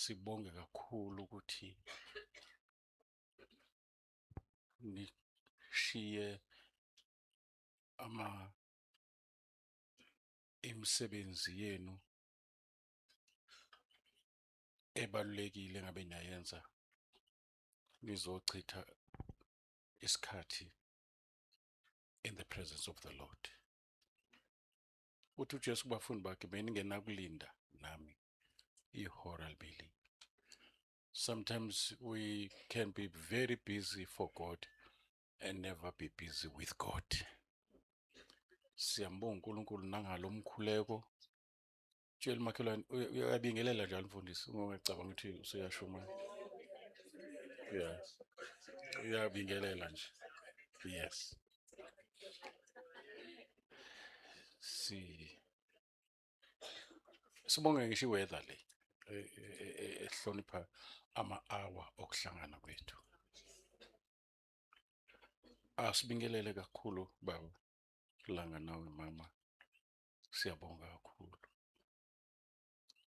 Sibonge kakhulu ukuthi nishiye imisebenzi yenu ebalulekile ngabe niyayenza nizochitha isikhathi in the presence of the Lord. Uthi uJesu kubafundi bakhe beningenakulinda nami ihora libili. Sometimes we can be very busy for God and never be busy with God. Siyambonga uNkulunkulu nangalo mkhuleko. Tshela umakhelwane uyabingelela njalo mfundisi ungacabanga ukuthi useyashuma. Yeah. Uyabingelela nje. Yes. Sibonge ngisho iweather le ehlonipha ama-hour okuhlangana kwethu. Asibingelele kakhulu baba langa nawe mama. Siyabonga kakhulu.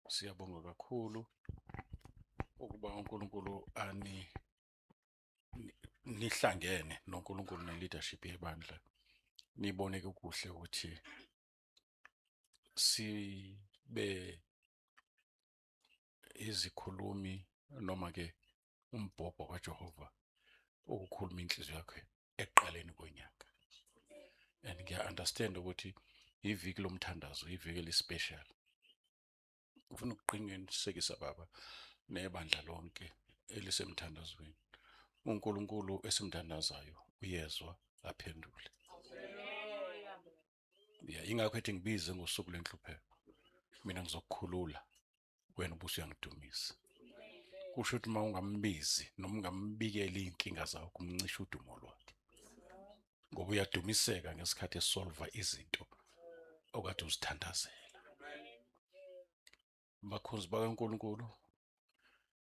Siyabonga kakhulu ukuba uNkulunkulu nihlangene noNkulunkulu ne-leadership yebandla. Niboneke kuhle ukuthi sibe izikhulumi noma ke umbhobho kaJehova ukukhuluma inhliziyo yakhe ekuqaleni konyaka. And ngiya-understand ukuthi iviki lomthandazo, iviki eli-special. Ufuna ukuqinisekisa baba nebandla lonke elisemthandazweni. uNkulunkulu esimthandazayo uyezwa aphendule. Yeah, ingakho ethi ngibize ngosuku lwenhlupheko. Mina ngizokukhulula wena ubuso uyangidumisa. Kusho ukuthi uma ungambizi noma ungambikeli inkinga zakho umncisha udumo lwakhe. Ngoba uyadumiseka ngesikhathi esolva izinto okade uzithandazela. Bakhozi bakaNkulunkulu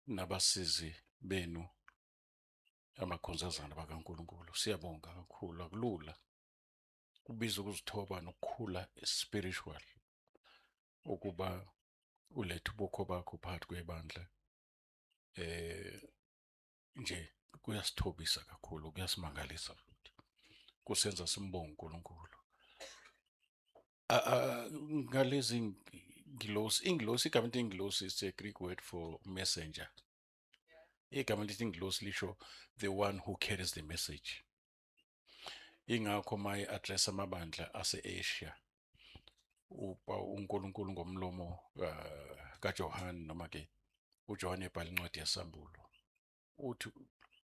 nabasizi benu amakhonzazana bakaNkulunkulu siyabonga kakhulu akulula kubiza ukuzithoba nokukhula spiritual ukuba ulethe ubukho bakho phakathi kwebandla nje kuyasithobisa kakhulu kuyasimangalisa futhi kusenza simbonge uNkulunkulu ngalezi ingilosi igama elithi ingilosi is a Greek word for messenger. Igama elithi ingilosi lisho the one who carries the message. Ingakho maye address amabandla ase-Asia uNkulunkulu ngomlomo kaJohane noma ke uJohane ebhala incwadi yesambulo uthi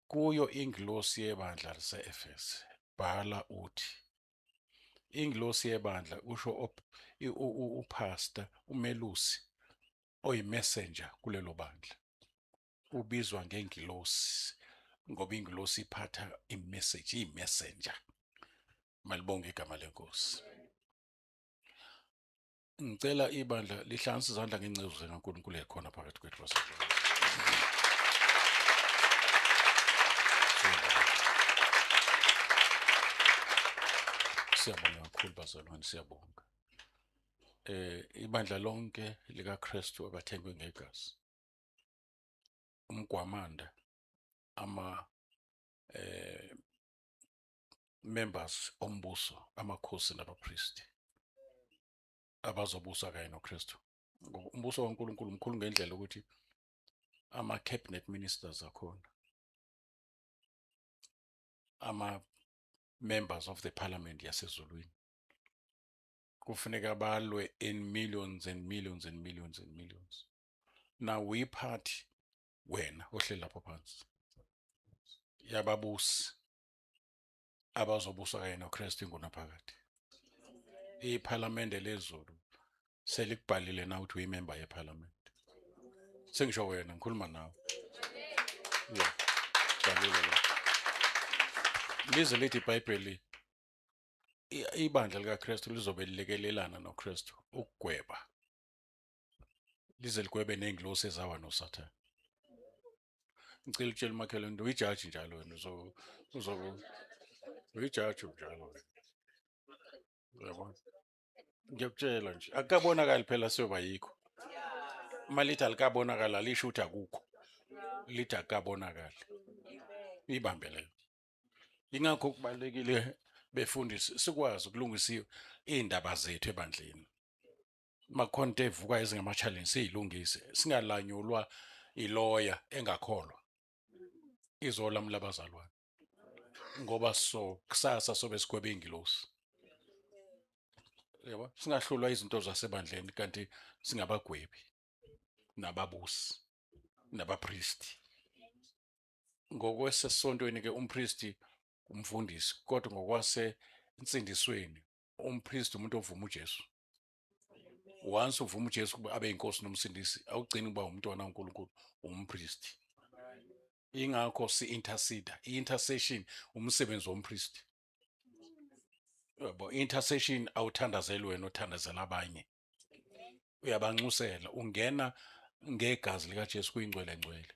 kuyo ingilosi yebandla lase-Efese bhala uthi ingilosi yebandla usho upastor umelusi oyi-messenger kulelo bandla ubizwa ngengilosi ngoba ingilosi iphatha i-message iyi-messenger. Malibonge igama lenkosi. Ngicela ibandla lihlanganise izandla ngengcezu zikaNkulunkulu ekhona phakathi kwethu baseJehova. Siyabonga kakhulu bazalwane siyabonga. Ibandla lonke likaKristu abathengwe ngegazi. Umgwamanda members ombuso amakhosi nabapristi abazobusa kanye noKristu. Umbuso kaNkulunkulu mkhulu ngendlela ukuthi ama-cabinet ministers akhona ama-members of the parliament yasezulwini kufuneka balwe in millions and millions and millions and millions. Now we party wena ohleli lapho phansi yababusi abazobusa kanye noKristu ingunaphakade. Iphalamende lezulu selikubhalile na ukuthi uyimember yeparliament. Sengisho wena ngikhuluma nawe. Yeah. Bhalile. Lize lithi iBhayibheli ibandla likaKristu lizobe lilekelelana noKristu ukugweba. Lize ligwebe nengilosi ezawa noSathane. Ngicela ukutshela umakhelwane uyijaji njalo wena uyijaji njalo wena. Uyabona? Ngiyakutshela nje akukabonakali phela siyoba yikho. malithi alikabonakala lisho ukuthi akukho, lithi akukabonakali. Ibambe leyo. Ingakho kubalekile befundisi sikwazi ukulungisa indaba zethu ebandleni. Makukhona into evuka ezingama challenge siyilungise, singalanyulwa iloya engakholwa. Izolamula abazalwane. Ngoba kusasa sobe sigwebe ingilosi. Yebo, singahlulwa izinto zasebandleni kanti singabagwebi nababusi nabapristi. Ngokwesesontweni ke umpristi umfundisi, kodwa ngokwase insindisweni umpristi umuntu ovuma uJesu. Once uvuma uJesu kuba abe inkosi nomsindisi, awugcini kuba umntwana kaNkulunkulu, umpristi. Ingakho si-intercede. I-intercession umsebenzi wompristi. Yabo, intercession awuthandazeli wena othandazela abanye. Uyabanxusela, ungena ngegazi likaJesu kuyingcwele ngcwele.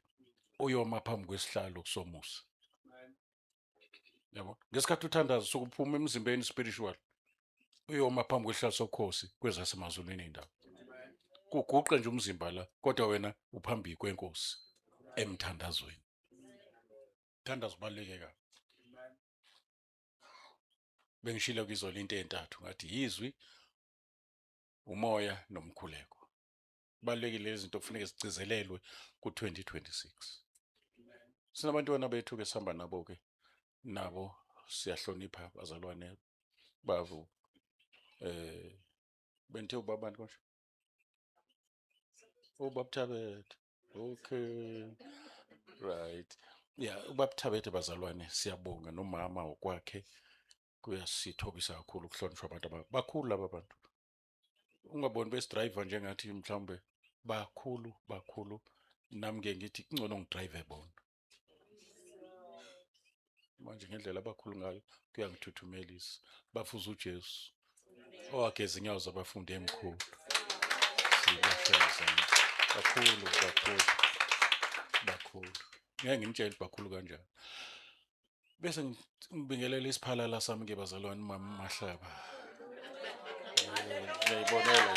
Uyoma phambi kwesihlalo somusa. Yabo, ngesikhathi uthandaza sokuphuma emzimbeni spiritual. Uyoma phambi kwesihlalo sokhosi kwezasemazulwini indawo. Kuguqe nje umzimba la, kodwa wena uphambi kwenkosi emthandazweni. Thandaza ubaluleke kabi. Bengishilo kizolo into ezintathu ngathi yizwi, umoya nomkhuleko. Kubalulekile lezi zinto kufanele zigcizelelwe ku-2026. Sinabantwana bethu ke sihamba nabo ke, nabo siyahlonipha abazalwane bavo. Benthe ubabani konje? UbabThabethe. Okay. Right. Yeah, ubabThabethe bazalwane siyabonga nomama okwakhe. Kuyasithobisa kakhulu ukuhlonishwa abantu bakhulu laba bantu. Ungaboni besidriver njengathi mhlawumbe bakhulu. Nami ke ngithi kungcono ngidrive bona. Manje ngendlela abakhulu ngayo kuyangithuthumelisa. Bafuza uJesu. Owageza inyawo zabafundi emkhulu. Sibashayisana. Bakhulu. Ngeke ngimtshele bakhulu kanjani. Bese ngibingelela isiphalala sami ke bazalwane mama Mahlaba. Ngiyibonela.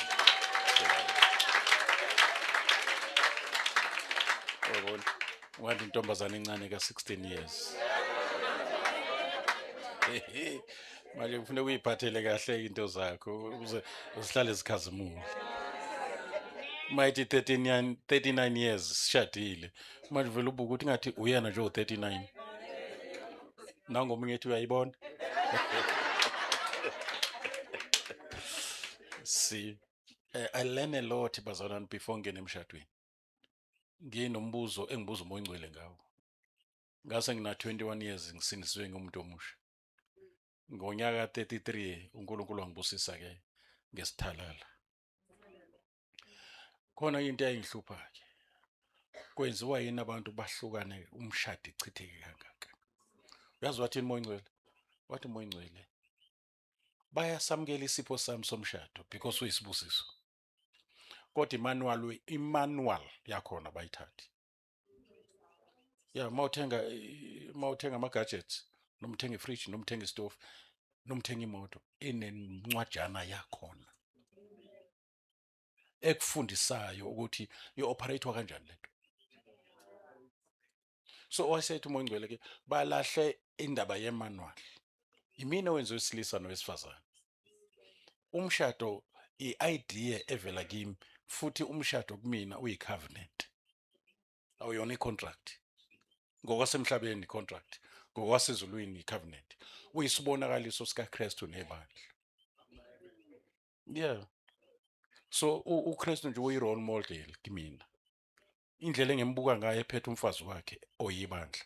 Yabona, wathi intombazane encane ka-16 years. Manje kufanele uyiphathele kahle into zakho ukuze usihlale zikhazimule. Mayithi 39 years sishadile. Manje vele ubuka ukuthi ngathi uyena nje o39. Nangomunye ethi uyayibona. See, I learn a lot bazalwane before ngene emshadweni. Nginombuzo engibuza umoya ingcwele ngawo. Ngase ngina 21 years ngisindiswe ngumuntu omusha. Ngonyaka 33 uNkulunkulu wangibusisa ke ngesithalala. Khona into eyinhlupha ke. Kwenziwa yini abantu bahlukane umshado ichitheke kangaka? Uyazi wathi umoya ingcwele? Wathi umoya ingcwele bayasamukela isipho sami somshado because uyisibusiso. Kodwa imanual yakhona bayithathi. Yeah, mawuthenga ama-gadgets, noma uthenga ifridge, noma uthenga istove, noma uthenga imoto, inencwajana yakhona ekufundisayo ukuthi i-operate kanjani lento. So wayesethi umoya ingcwele ke balahle indaba yemanual. Imina owenza wesilisa nowesifazane. Umshado i-idea evela kimi, futhi umshado kumina uyi-covenant. Awuyona i-contract. Ngokwasemhlabeni i-contract, ngokwasezulwini i-covenant. Uyisibonakaliso sikaKristu nebandla. Yeah. So uKristu nje uyi-role model kimina. Indlela engembuka ngayo ephethe umfazi wakhe oyibandla.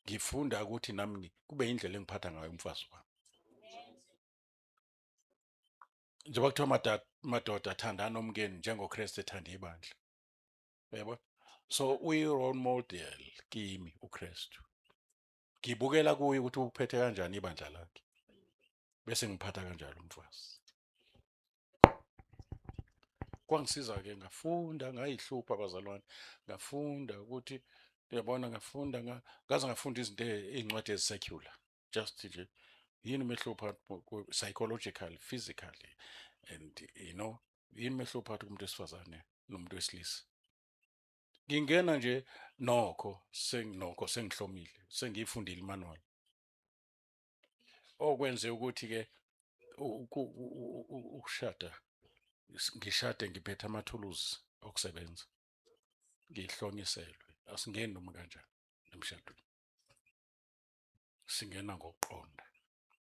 Ngifunda ukuthi nami kube indlela engiphatha ngayo umfazi wami. Njengoba kuthiwa madoda athandana umkeni njengoKristu ethanda ibandla. Yebo. So uyi-role model kimi uKristu. Ngibukela kuye ukuthi uphethe kanjani ibandla lakhe. Bese ngiphatha kanjalo umfazi. Kwangisiza ke ngafunda ngayihlupha abazalwane. Ngafunda ukuthi uyabona ngafunda ngaze ngafunda izinto ezincwadi ezisecular. Just nje yini mehlupha psychologically, physically, and yini mehlo phakathi kumuntu wesifazane nomuntu wesilisa? Ngingena nje nokho sengihlomile sengiyifundile imanual okwenze ukuthi-ke ukushada ngishade ngiphethe amathuluzi okusebenza ngihlonyiselwe asingeni noma kanjani emshadweni singena ngokuqonda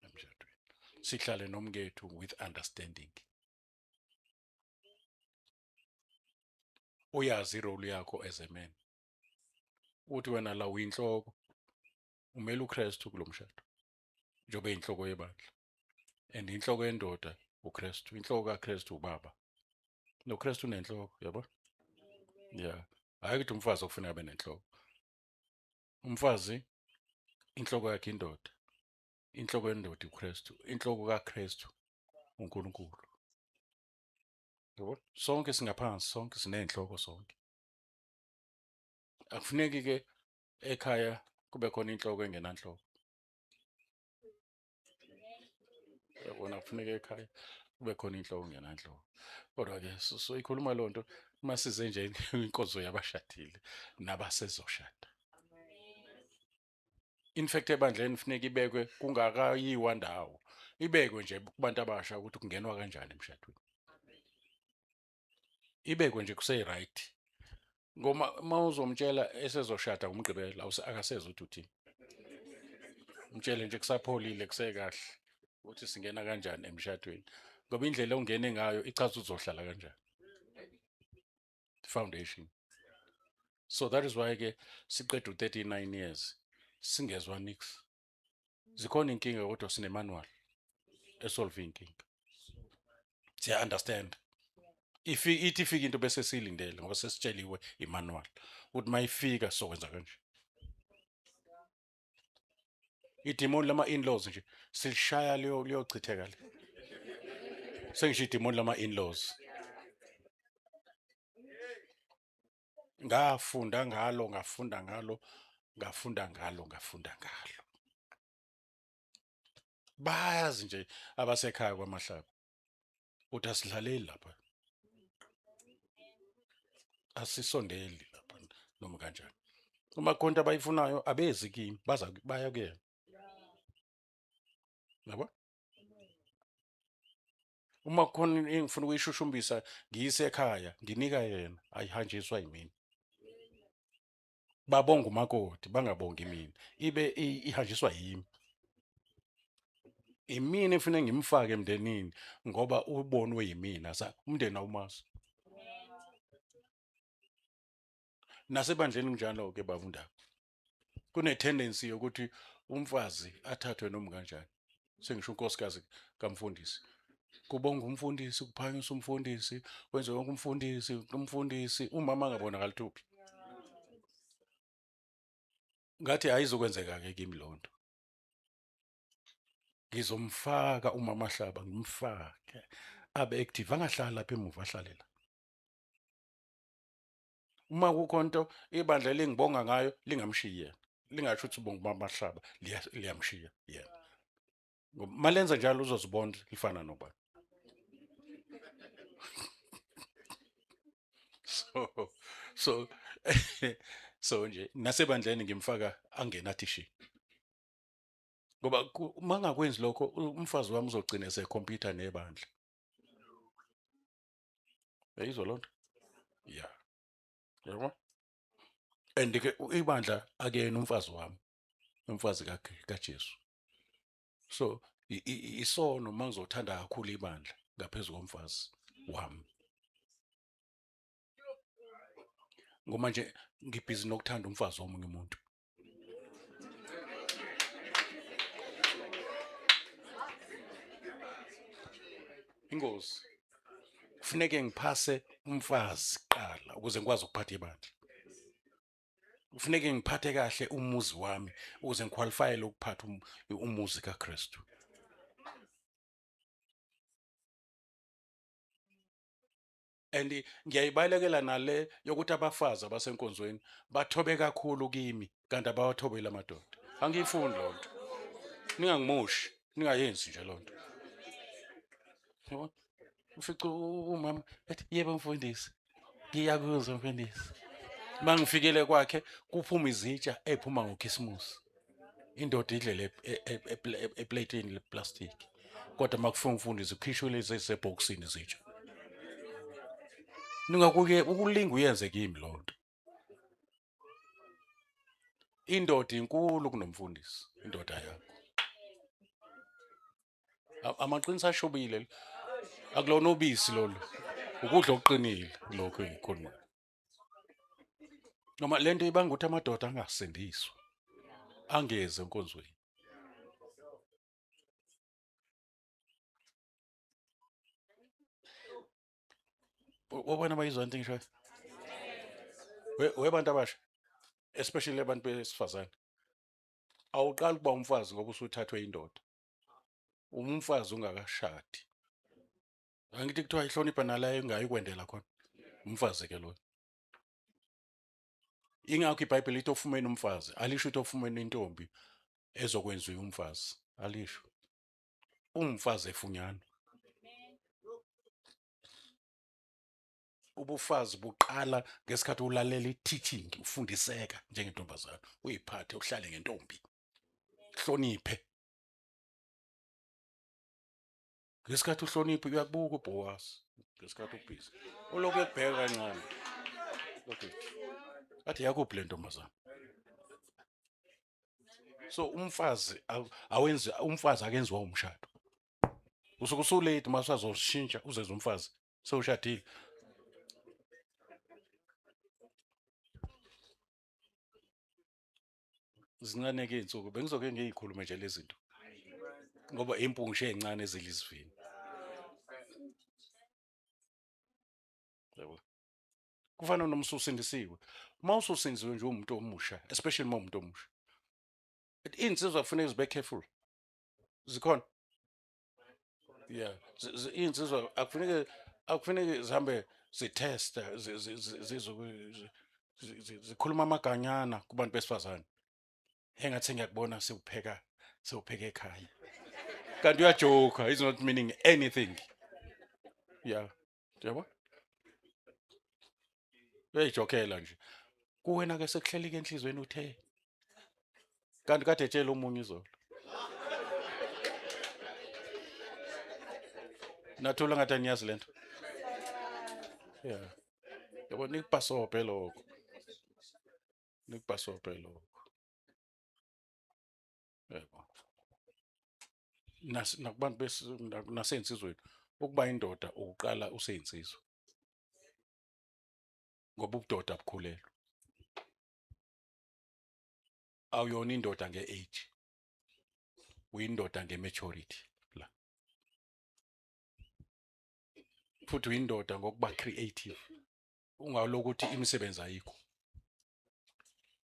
emshadweni sihlale nomkethu with understanding uyazi irole yakho as a man uthi wena la uyinhloko umele uKristu kulomshado njobe inhloko yebandla and inhloko yendoda uKristu inhloko kaKristu ubaba noKristu unenhloko yabo yeah hayi ukuthi umfazi ofuna abe nenhloko umfazi inhloko yakhe indoda inhloko yendoda uKristu inhloko kaKristu uNkulunkulu yabo sonke singaphansi sonke sinenhloko sonke akufuneki ke ekhaya kube khona inhloko engenanhloko yabona kufuneka ekhaya kube khona inhloko engenanhloko kodwa-ke so ikhuluma loo nto uma size nje inkonzo yabashadile nabasezoshada in fact ebandleni kufuneka ibekwe kungakayiwa ndawo ibekwe nje kubantu abasha ukuthi kungenwa kanjani emshadweni ibekwe nje kuse-right ngoma uma uzomtshela esezoshada umgqibela akasezwe ukuthi uthini mtshele nje kusapholile kusekahle ukuthi singena kanjani emshadweni ngoba indlela ongene ngayo ichaza uzohlala kanjani foundation so that is why ke siqeda u-39 years singezwa nix zikhona inkinga kodwa sinemanual esolve inkinga siya understand ithi ifika into bese silindele ngoba sesitsheliwe imanual ukuthi mayifika sokwenza kanje idemoni lama-in-laws nje silishaya liyochitheka le sengisho idemoni lama-in-laws ngafunda ngalo bayazi nje abasekhaya kwaMahlaba ukuthi asidlaleli lapha asisondeli lapha noma kanjani uma konke abayifunayo abezi kimi baya kuyena yabo uma kukhona engifuna ukuyishushumbisa ngiyise ekhaya nginika yena ayihanjiswa yimina babonga umakoti bangabongi mina ibe ihanjiswa yimi imini efuna ngimfake emndenini ngoba ubonwe yimina umndeni awumazi nasebandleni kunjalo ke bavundaba kune-tendency yokuthi umfazi athathwe noma kanjani sengisho unkosikazi kamfundisi kubonga umfundisi kuphanyisa umfundisi wenze wonke umfundisi umama angabonakali thuphi ngathi ayizokwenzeka-ke kimi loo nto ngizomfaka uMaMahlaba ngimfake abe active angahlali lapha emuva ahlale la uma kukhona into ibandla lingibonga ngayo lingamshiyi yena lingasho ukuthi ubonga uMaMahlaba liyamshiya yena malenza njalo uzozibona lifana nobani so so nje nasebandleni ngimfaka angenathi shi ngoba mangakwenzi lokho umfazi wami uzogcina esekhompyutha nebandla yayizwa loo nto ya yabo and-ke ibandla akuyena umfazi wami umfazi kaJesu so isono mangizothanda kakhulu ibandla ngaphezu komfazi wami ngoba nje ngibhizi nokuthanda umfazi womunye umuntu ingozi kufuneke ngiphase umfazi kuqala ukuze ngikwazi ukuphatha ibandla kufuneke ngiphathe kahle umuzi wami ukuze ngiqualifyele ukuphatha umuzi kaKristu and ngiyayibalekela nale yokuthi abafazi abasenkonzweni bathobe kakhulu kimi kanti abawathobeli amadoda angiyifuni loo nto ningangimushi ningayenzi nje loo nto ufica umama ethi yebo mfundisi, ngiyakuzwa mfundisi. Mangifikele kwakhe kuphuma izitsha eziphuma ngokhisimusi. Indoda idlele eplatini leplastic. Kodwa makufika umfundisi kukhishwe lezi ezisebhokisini izitsha. Ningakuke ukulinga uyenze kimi lo nto. Indoda inkulu kunomfundisi, indoda yakho. Amaqinisa ashubile akulona ubisi lolu. Ukudla okuqinile lokho engikhuluma. Noma lento ibanga ukuthi amadoda angasindiswa. Angeze enkonzweni. Wabona bayizwa into engishoyo? Webantu abasha, especially abantu besifazane. Awuqali ukuba umfazi ngoba usuthathwe indoda. Umfazi ungakashadi. Angithi kuthiwa ihlonipha nalayo engayi kwendela khona. Umfazi ke lo. Ingakho iBhayibheli lithi ofumene umfazi, alisho ukuthi ofumene intombi ezokwenziwa umfazi, alisho. Umfazi efunyana. Ubufazi buqala ngesikhathi ulalela i-teaching, ufundiseka njengentombazana, uyiphathe uhlale ngentombi. Hloniphe. Ngesikhathi uhloniphe uyakubuka uBoaz, ngesikhathi ubhizi. Ulokhu ekubheka kancane. Okay. Athi yakuphi le ntombazana? So umfazi umfazi akenziwa umshado. Usuke usulate masazoshintsha uzeza umfazi sewushadile. Zincane ke insuku bengizoke ngiyikhulume nje lezi zinto. Ngoba impungushe ezincane ezilizivini. Yabo. Kufana nomsusindisiwe. Mawususindisiwe nje umuntu omusha, especially umuntu omusha. Insizwa kufanele zibe careful. Zikhona. Yeah, insizwa akufanele zihambe zitesta zikhuluma amaganyana kubantu besifazane. Engathi ngiyakubona sewupheka ekhaya. Kanti uyajoka, is not meaning anything. Yeah. Yabo? Uyayijokela nje. Kuwena ke sekuhleli ke enhlizweni uthe. Kanti kade etshela omunye izolo. Nathula ngathi aniyazi lento. Yeah. Yabo nikupasophe lokho. Nikupasophe lokho. Yebo. Nakubantu nasensizweni ukuba indoda ukuqala useyinsizwa. Ngoba ubudoda abukhulelwe. Awuyona indoda nge-age. Uyindoda nge-maturity la. Futhi uyindoda ngokuba creative. Ungalokuthi imisebenzi ayikho.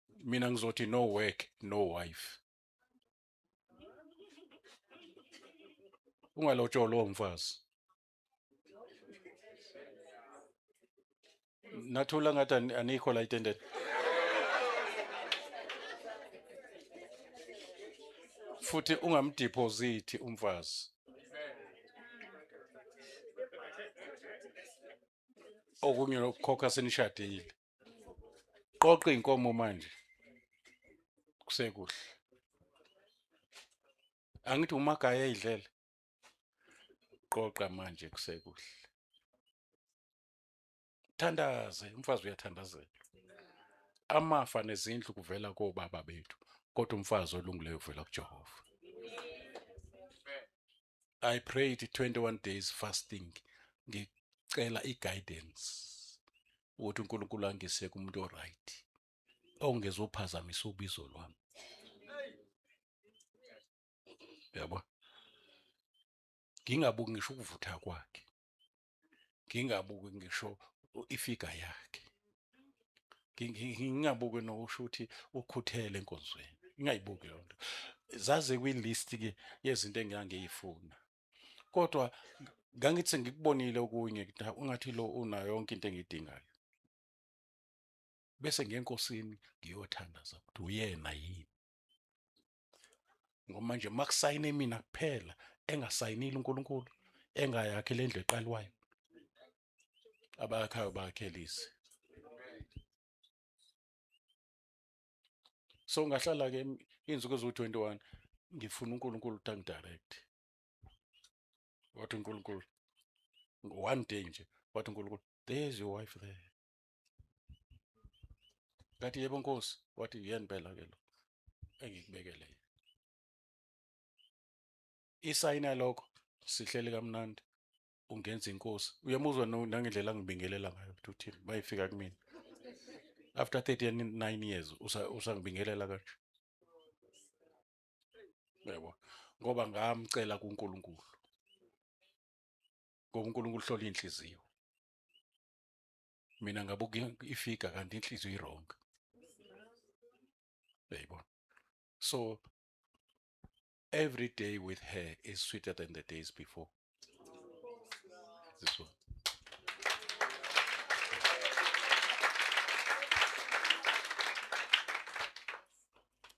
Mina ngizothi no work, no wife. Ungalotsholo umfazi. Nathula ngathi anikho la intended. Futhi ungamdeposit umfazi. Okunye ukukhokha senishadile. Qoqa inkomo manje. Kusekuhle. Angithi umagaya eyidlele. Qoqa manje kusekuhle. Thandaze, umfazi uyathandazela. Amafa nezindlu kuvela kobaba bethu, kodwa umfazi olungileyo uvela kuJehova. I prayed 21 days fasting. Ngicela i-guidance. Ukuthi uNkulunkulu angise kumuntu oright. Ongezophazamisa ubizo lwami. Yabo. Ngingabuki ngisho ukuvutha kwakhe. Ngingabuki ngisho ifigure yakhe. Ngingabuki nokusho ukuthi ukhuthele enkonzweni. Ngingayibuki lonto. Zaze kwilist ke yezinto engiyangeyifuna. Kodwa ngangithi ngikubonile okunye ungathi lo una yonke into engidingayo. Bese ngenkosini ngiyothandaza ukuthi uyena yini. Ngoba manje makusayine mina kuphela engasayinile uNkulunkulu engayakhe le ndlu eqalwayo, abayakhayo bayakhelise. So ngahlala-ke iy'nsuku eziwu-21 ngifuna uNkulunkulu ukuthi angidirect. Wathi uNkulunkulu one day nje, wathi uNkulunkulu, there's your wife there. Ngathi yebo Nkosi. Wathi yempela-ke lo engikubekele. Isayina lokho sihlele kamnandi, ungenza inkosi. Uyamuzwa nangendlela angibingelela ngayo ukuthi uthini bayifika kumina. After 39 years usangibingelela kanje. Yebo, ngoba ngamcela kuNkulunkulu. Ngoba uNkulunkulu uhlola inhliziyo. Mina ngabuka ifiga kanti inhliziyo i-wrong. Yebo. So every day with her is sweeter than the days before. This one.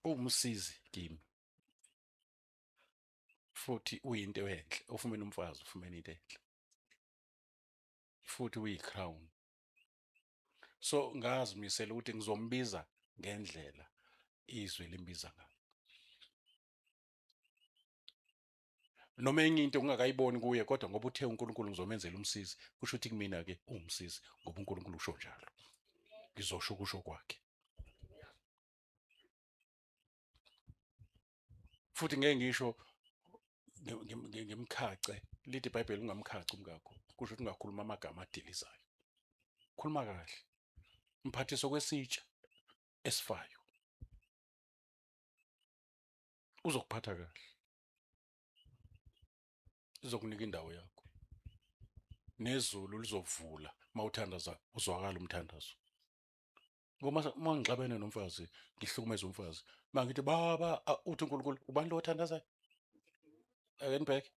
Umsizi kimi. Futhi uyinto enhle, ufumene umfazi, ufumene into enhle. Futhi uyi-crown. So ngazimisela ukuthi ngizombiza ngendlela izwi limbiza ngayo. Noma enye into ungakayiboni kuye kodwa ngoba uthe uNkulunkulu ngizomenzela umsizi, kusho ukuthi kumina-ke ungumsizi ngoba uNkulunkulu usho njalo. Ngizosho ukusho kwakhe. Futhi ngeke ngisho ngimkhace, lithi iBhayibheli ungamkhaci umkakho, kusho ukuthi ungakhuluma amagama adilizayo. Khuluma kahle. Mphathiso kwesitsha esifayo. Uzokuphatha kahle. Uzokunika indawo yakho. Nezulu lizovula mawuthandaza uzwakala umthandazo. Ngoba mangixabene nomfazi, ngihlukumeza umfazi, mangithi baba uthi uNkulunkulu ubani lo othandazayo? Akenibheke.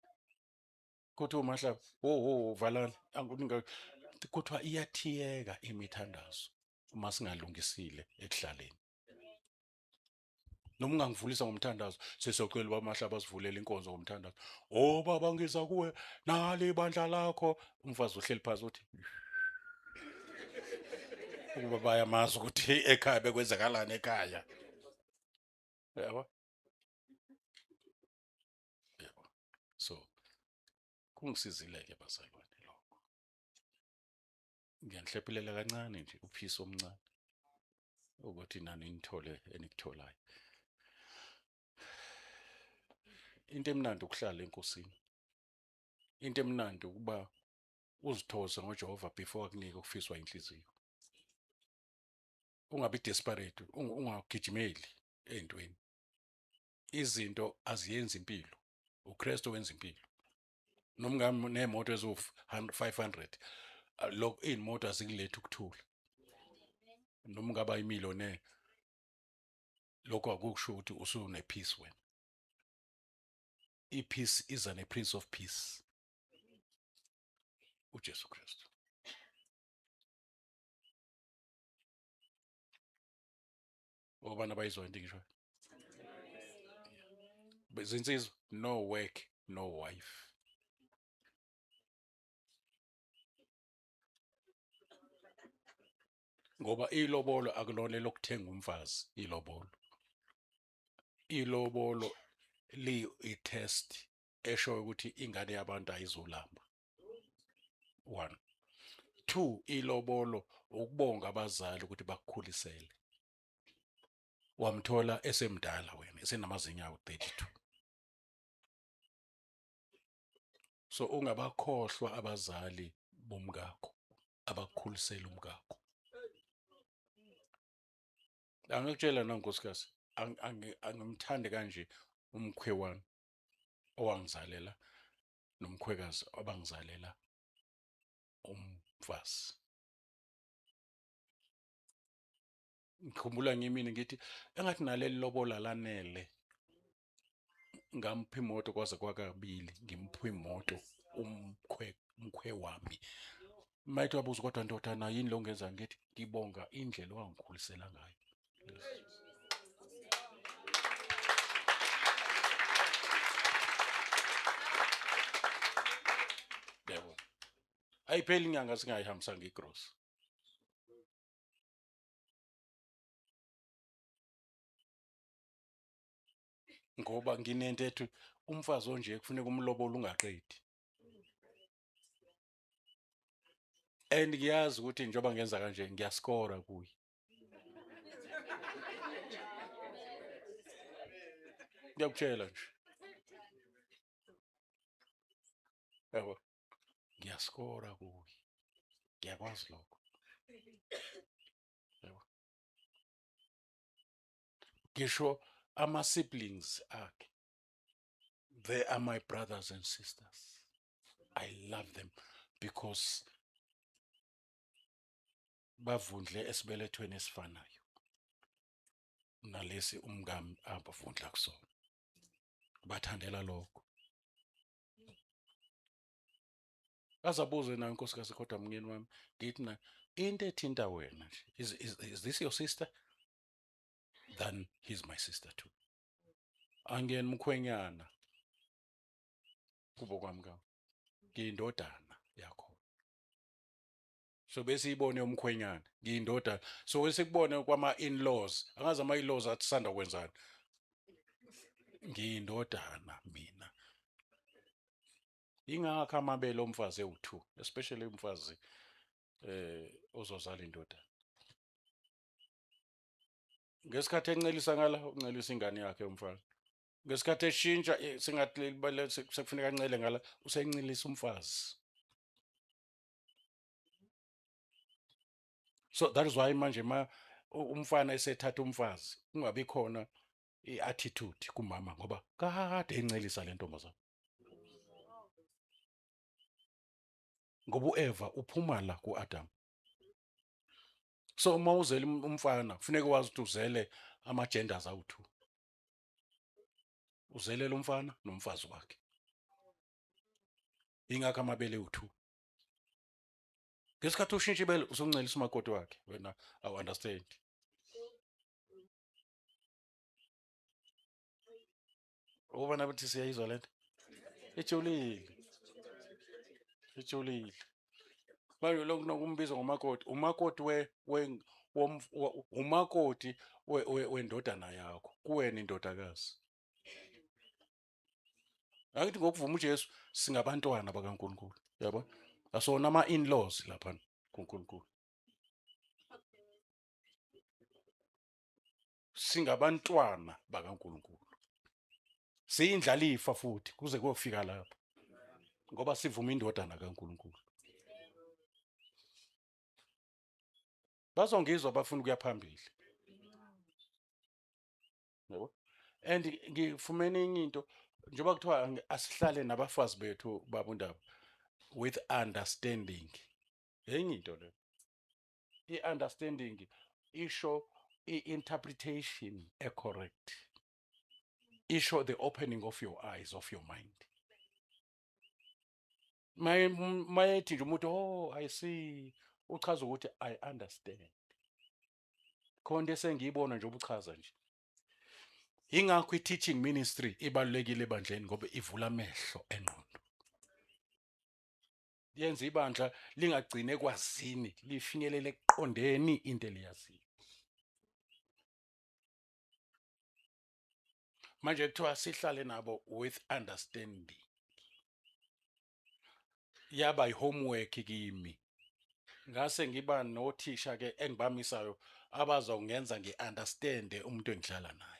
Kuthi uMahlaba, wo valani, angikuningi. Kuthiwa iyathiyeka imithandazo uma singalungisile ekuhlaleni. Noma ungangivulisa ngomthandazo, sesiyocela uMahlaba asivulele inkonzo ngomthandazo. Oh baba ngiza kuwe nale bandla lakho. Umfazi uhleli phansi uthi ukuba bayamazi ukuthi ekhaya bekwenzakalani ekhaya. Yabo. Yebo. So kungisizile-ke bazalwane lokho. Ngiyanihlephelela kancane nje uphisa omncane ukuthi nani nithole eniktholayo. Into emnandi ukuhlala enkosini. Into emnandi ukuba uzithoze ngoJehova before akunike ukufiswa inhliziyo. Ungabi desperate, ungagijimeli ezintweni. Izinto aziyenzi impilo. uKristu wenza impilo. Noma nemoto ezo500 lokho imoto azikulethe ukuthula. Noma ngaba imillionaire lokho akusho ukuthi usune peace wena. I-peace is a prince of peace. uJesu Kristu. Obana bayizwa into ngisho. Bezinsizwa no work, no wife. Ngoba ilobolo akulona lokuthenga umfazi, ilobolo. Ilobolo i-test esho ukuthi ingane yabantu ayizolamba. 1. 2, ilobolo ukubonga abazali ukuthi bakukhulisele. Wamthola esemdala wena, esenamazinyo awu-32. So ungabakhohlwa abazali bomkakho abakukhulisela umkakho. Angikutshela nankosikazi, angimthande kanje umkhwe wami owangizalela nomkhwekazi abangizalela umfazi. Ngikhumbula ngimini ngithi engathi naleli lobola lanele ngampha imoto kwaze kwakabili, ngimpha imoto umkhwe wami. Mayithi wabuza kodwa ndodana yini lo ngenza, ngithi ngibonga indlela owangikhulisela ngayo. ayipheli inyanga singayihambisanga igross. Ngoba nginento ethi umfazi onje kufuneka umlobola ungaqedi. And ngiyazi ukuthi njengoba ngenza kanje ngiyaskora kuye. Ngiyakutshela nje. Yabo. Ngiyaskora kuye. Ngiyakwazi lokho. Yabo. Ngisho ama siblings akhe. They are my brothers and sisters. I love them because bavundle esibelethweni esifanayo nalesi umngami abavundla kusona. Bathandela lokho. Azabuze nayo inkosikazi kodwa mngeni wami ngithi na into ethinta wena nje is this your sister? Then he's my sister too. Angiyena umkhwenyana kubo kwami ka. Ngiyindodana yakho. So bese ibone umkhwenyana ngiyindodana. So wesekubone kwama in-laws. Angazi ama in-laws athanda kwenzani. Ngiyindodana mina. Ingakho amabele omfazi ewu2, especially umfazi ozozala indodana. Ngesikhathi encelisa ngala uncelisa ingane yakhe umfana. Ngesikhathi eshintsha singathi sekufuneka ancele ngala usencelisa umfazi. So that is why manje umfana esethatha umfazi kungabi khona iattitude kumama ngoba kade encelisa le ntombazana. Ngoba uEva uphuma la kuAdam. So uma uzele umfana kufuneka wazi ukuthi uzele ama genders awu2. Uzele lo mfana nomfazi wakhe. Ingakho amabele u2. Ngesikhathi ushintsha ibele usoncelisa umakoti wakhe wena awu understand. Ubona ukuthi siyayizwa lento. Ejulile. Ejulile. Manje lokho nokumbiza ngomakoti, umakoti umakoti wendodana yakho, kuwena indodakazi. Akithi ngokuvuma uJesu singabantwana bakaNkulunkulu, yabo? Asona ama in-laws lapha kuNkulunkulu. Singabantwana bakaNkulunkulu. Siyindlalifa futhi kuze kuyofika lapha. Ngoba sivuma indodana kaNkulunkulu. Bazongizwa bafuna ukuya phambili. Yabo? And ngifumene enye into njengoba kuthiwa asihlale nabafazi bethu babundaba with understanding. Enye into le. I-understanding isho i-interpretation correct. Isho the opening of your eyes, of your mind. Mayethi nje umuntu oh I see uchaza ukuthi I understand. Khona esengiyibona nje ubuchaza nje. Ingakho i-teaching ministry ibalulekile ebandleni ngoba ivula amehlo engqondo. Yenza ibandla lingagcine ekwazini lifinyelele eqondeni into eliyaziyo. Manje kuthiwa sihlale nabo with understanding. Yaba i-homework kimi. Ngase ngiba nothisha ke engibamisayo abazongenza ngi-understand umuntu engihlala naye.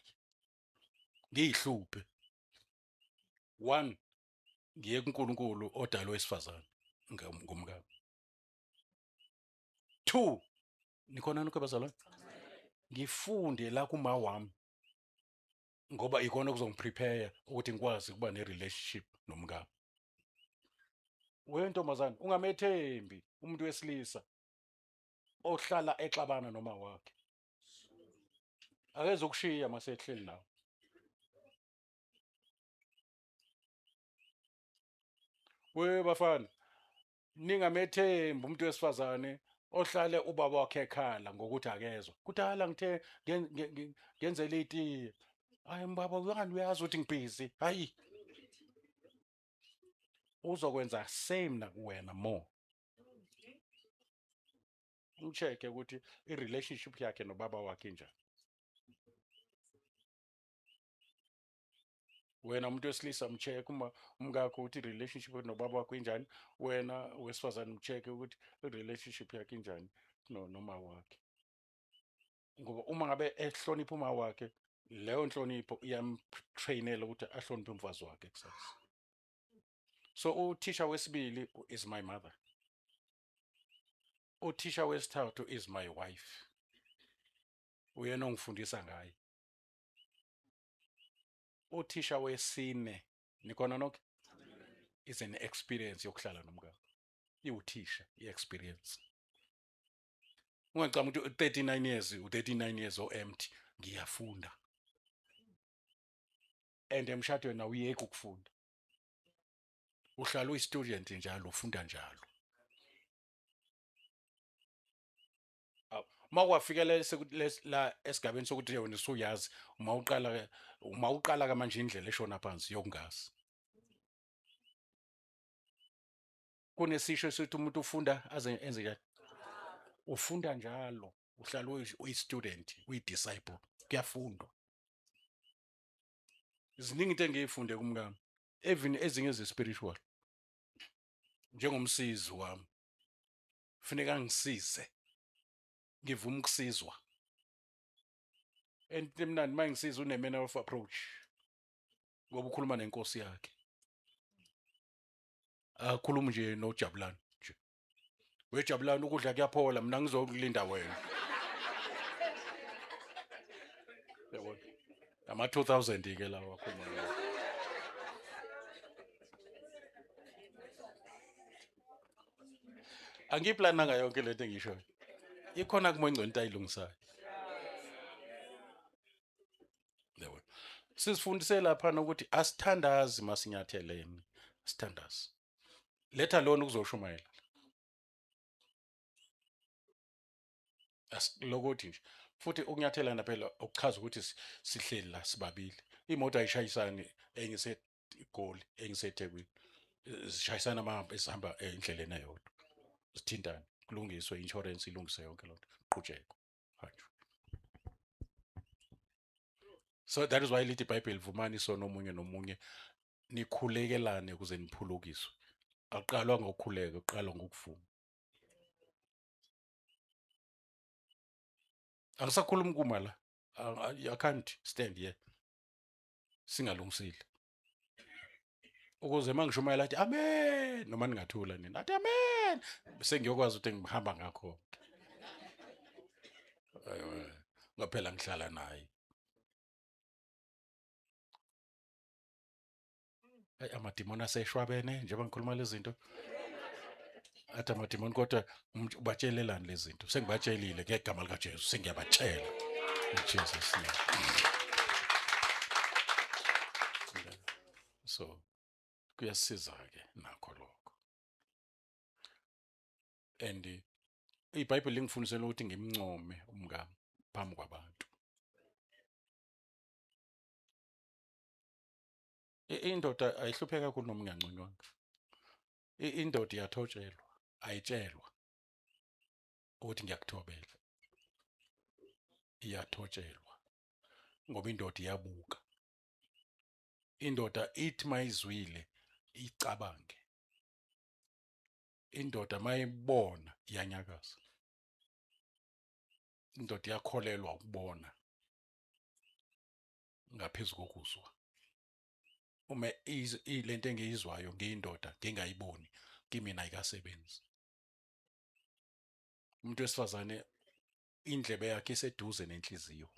Ngiyihluphe. 1 ngiye kuNkulunkulu odalwe wesifazane ngomkami. 2 nikhona nonke bazalwane? Ngifunde la kuma wami. Ngoba ikona kuzongiprepare ukuthi ngikwazi ukuba ne-relationship nomkami. Wentombazana ungamethembi umuntu wesilisa ohlala exabana noma wakhe. Akeze ukushiya masehleli nawe. Bafana ningamethembi umuntu wesifazane ohlale ubaba wakhe ekhala ngokuthi akezwe. Kudala ngithe ngenzele itiye. Hayi mbaba uyani uyazi ukuthi ngibhizi. Hayi. Uzokwenza same nakuwena more. umcheck ukuthi i-relationship yakhe nobaba wakhe njani. Wena umuntu wesilisa mcheck uma umkakho ukuthi i-relationship nobaba wakho injani, wena wesifazane mcheck ukuthi i-relationship yakhe injani noma wakhe. Ngoba uma ngabe ehlonipha uma wakhe, leyo nhlonipho iyamtrainela ukuthi ahloniphe umfazi wakhe kusasa. So uthisha wesibili is my mother. Uthisha wesithathu is my wife. Uyena ongifundisa ngaye. Uthisha wesine nikhona nonke is an experience yokuhlala nomkakho. Iwuthisha i-experience. Ungacanga ukuthi 39 years, u-39 years empty, ngiyafunda. And emshadweni awuyeki ukufunda. Uhlala uyi-student njalo, ufunda njalo. Mawafikelela la esigabeni sokuthi wena usuyazi, uma uqala manje indlela eshona phansi yokungazi. Kunesisho esithi umuntu ufunda aze enze njani? Ufunda njalo, uhlala uyi-student, uyi-disciple, kuyafundwa. Ziningi into engiyifunde kumkami, even ezinye ezi-spiritual. Njengomsizi wami, kufuneka ngisize, ngivuma ukusizwa. And emnandi mangisiza une-manner of approach, ngoba ukhuluma nenkosi yakhe. Akhuluma nje noJabulani nje. WeJabulani ukudla kuyaphola, mina ngizokulinda wena. Yabona? Ama-2000 ke lawa khona. Angiplananga yonke lento engishoyo. Ikhona kumoya ingcwele ayilungisayo. Yabona? Sisifundise lapha ukuthi asithandazi masinyathelene, sithandazi. Letha lona ukuzoshumayela. Lokuthi nje futhi ukunyathelana phela ukuchaza ukuthi sihleli la sibabili. Imoto ayishayisani engise eGoli, engiseThekwini. Zishayisana amahamba esihamba endleleni eyodwa. Sithintane, kulungiswe insurance ilungise yonke lonto. Qhutsheko. Hanjwe. So that is why lithi iBhayibheli vumani sona omunye nomunye nikhulekelane ukuze niphulukiswe. Aqalwa ngokukhuleka, uqalwa ngokuvuma. Angisakhulumi kuma la. I can't stand here. Singalungisile. Ukuze mangishumayela athi amen noma ningathula nina. Athi amen. Bese ngiyokwazi ukuthi ngihamba ngakho. Ngaphela ngihlala naye. Amadimoni aseshwabene njengoba ngikhuluma lezi zinto. Athi amadimoni kodwa ubatshelelani lezi zinto? Sengibatshelile ngegama likaJesu, sengiyabatshela. Jesus name. So kuyasiza ke nakho lokho. And iBhayibheli lingifundisela ukuthi ngimncome umngami phambi kwabantu. Indoda ayihlupheka kakhulu noma ngiyanconywa. Indoda iyathotshelwa, ayitshelwa ukuthi ngiyakuthobela. Iyathotshelwa ngoba indoda iyabuka. Indoda ithi mayizwile icabange. Indoda mayibona iyanyakaza. Indoda iyakholelwa ukubona ngaphezulu kokuzwa. Uma lento engiyizwayo ngiyindoda ngingayiboni, kimina ayikasebenzi. Umuntu wesifazane indlebe yakhe iseduze nenhliziyo.